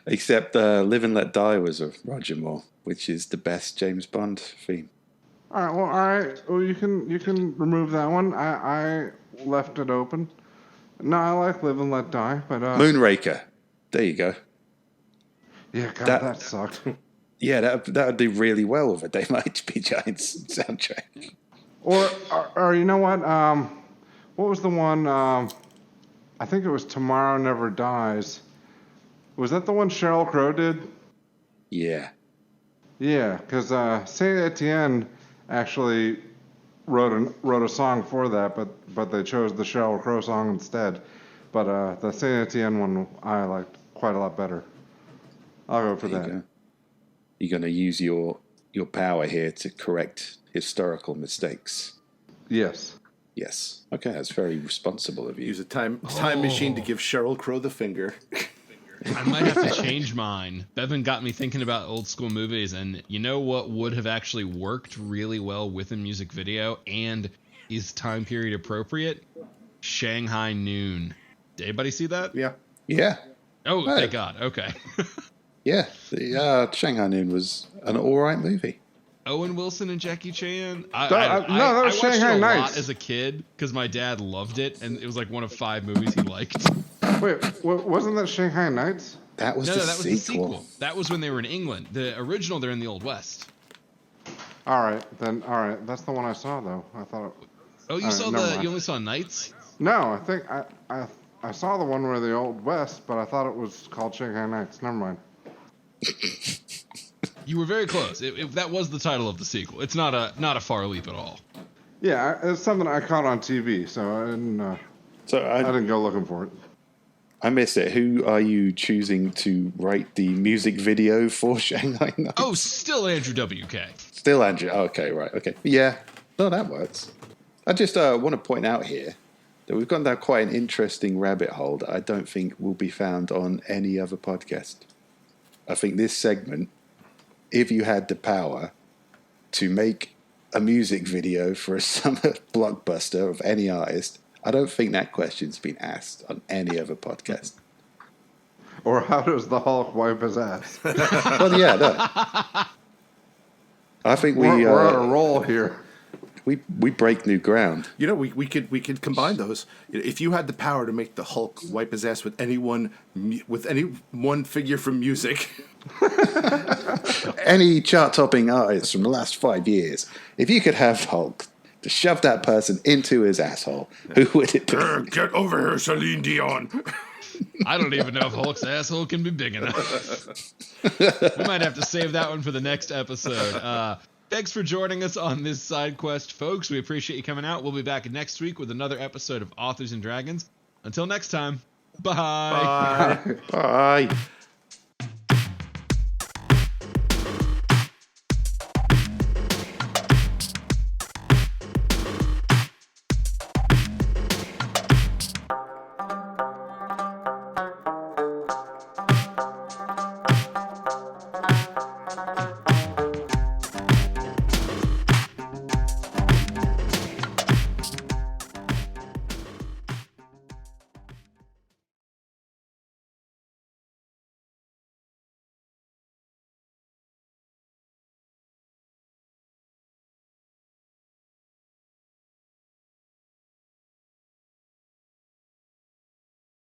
D: Except Live and Let Die was of Roger Moore, which is the best James Bond theme.
B: All right. Well, you can remove that one. I left it open. No, I like Live and Let Die, but
D: Moonraker. There you go.
B: Yeah, God, that sucked.
D: Yeah, that would do really well with a They Might Be Giants soundtrack.
B: Or you know what? What was the one? I think it was Tomorrow Never Dies. Was that the one Sheryl Crow did?
D: Yeah.
B: Yeah, because Saint Etienne actually wrote a song for that, but they chose the Sheryl Crow song instead. But the Saint Etienne one I liked quite a lot better. I'll go for that.
D: You're going to use your power here to correct historical mistakes.
B: Yes.
D: Yes. Okay, that's very responsible of you.
C: Use a time machine to give Sheryl Crow the finger.
A: I might have to change mine. Bevan got me thinking about old school movies, and you know what would have actually worked really well with a music video and is time period appropriate? Shanghai Noon. Did anybody see that?
C: Yeah.
D: Yeah.
A: Oh, thank God. Okay.
D: Yeah. The Shanghai Noon was an all right movie.
A: Owen Wilson and Jackie Chan.
B: That was
A: I watched
B: Shanghai
A: it a
B: Nights.
A: lot as a kid because my dad loved it, and it was like one of 5 movies he liked.
B: Wait, wasn't that Shanghai Nights?
D: That was
A: No,
D: the
A: that was
D: sequel.
A: the sequel. That was when they were in England. The original, they're in the Old West.
B: All right, that's the one I saw though. I thought.
A: Oh, you only saw Nights?
B: No, I think I saw the one where the Old West, but I thought it was called Shanghai Nights. Never mind.
A: You were very close. That was the title of the sequel. It's not a far leap at all.
B: Yeah, it's something I caught on TV, so I didn't. I didn't go looking for it.
D: I missed it. Who are you choosing to write the music video for Shanghai Nights?
A: Oh, still Andrew WK.
D: Still Andrew. Okay, right. Okay. Yeah. No, that works. I just want to point out here that we've gone down quite an interesting rabbit hole that I don't think will be found on any other podcast. I think this segment, if you had the power to make a music video for a summer blockbuster of any artist, I don't think that question's been asked on any other podcast.
B: Or how does the Hulk wipe his ass?
D: Well, yeah, no. I think we're
B: on a roll here.
D: We break new ground.
C: You know, we could combine those. If you had the power to make the Hulk wipe his ass with any one figure from music,
D: Any chart-topping artist from the last 5 years, if you could have Hulk to shove that person into his asshole, who would it be?
C: get over here, Celine Dion.
A: I don't even know if Hulk's asshole can be big enough. We might have to save that one for the next episode. Thanks for joining us on this side quest, folks. We appreciate you coming out. We'll be back next week with another episode of Authors and Dragons. Until next time, bye.
D: Bye.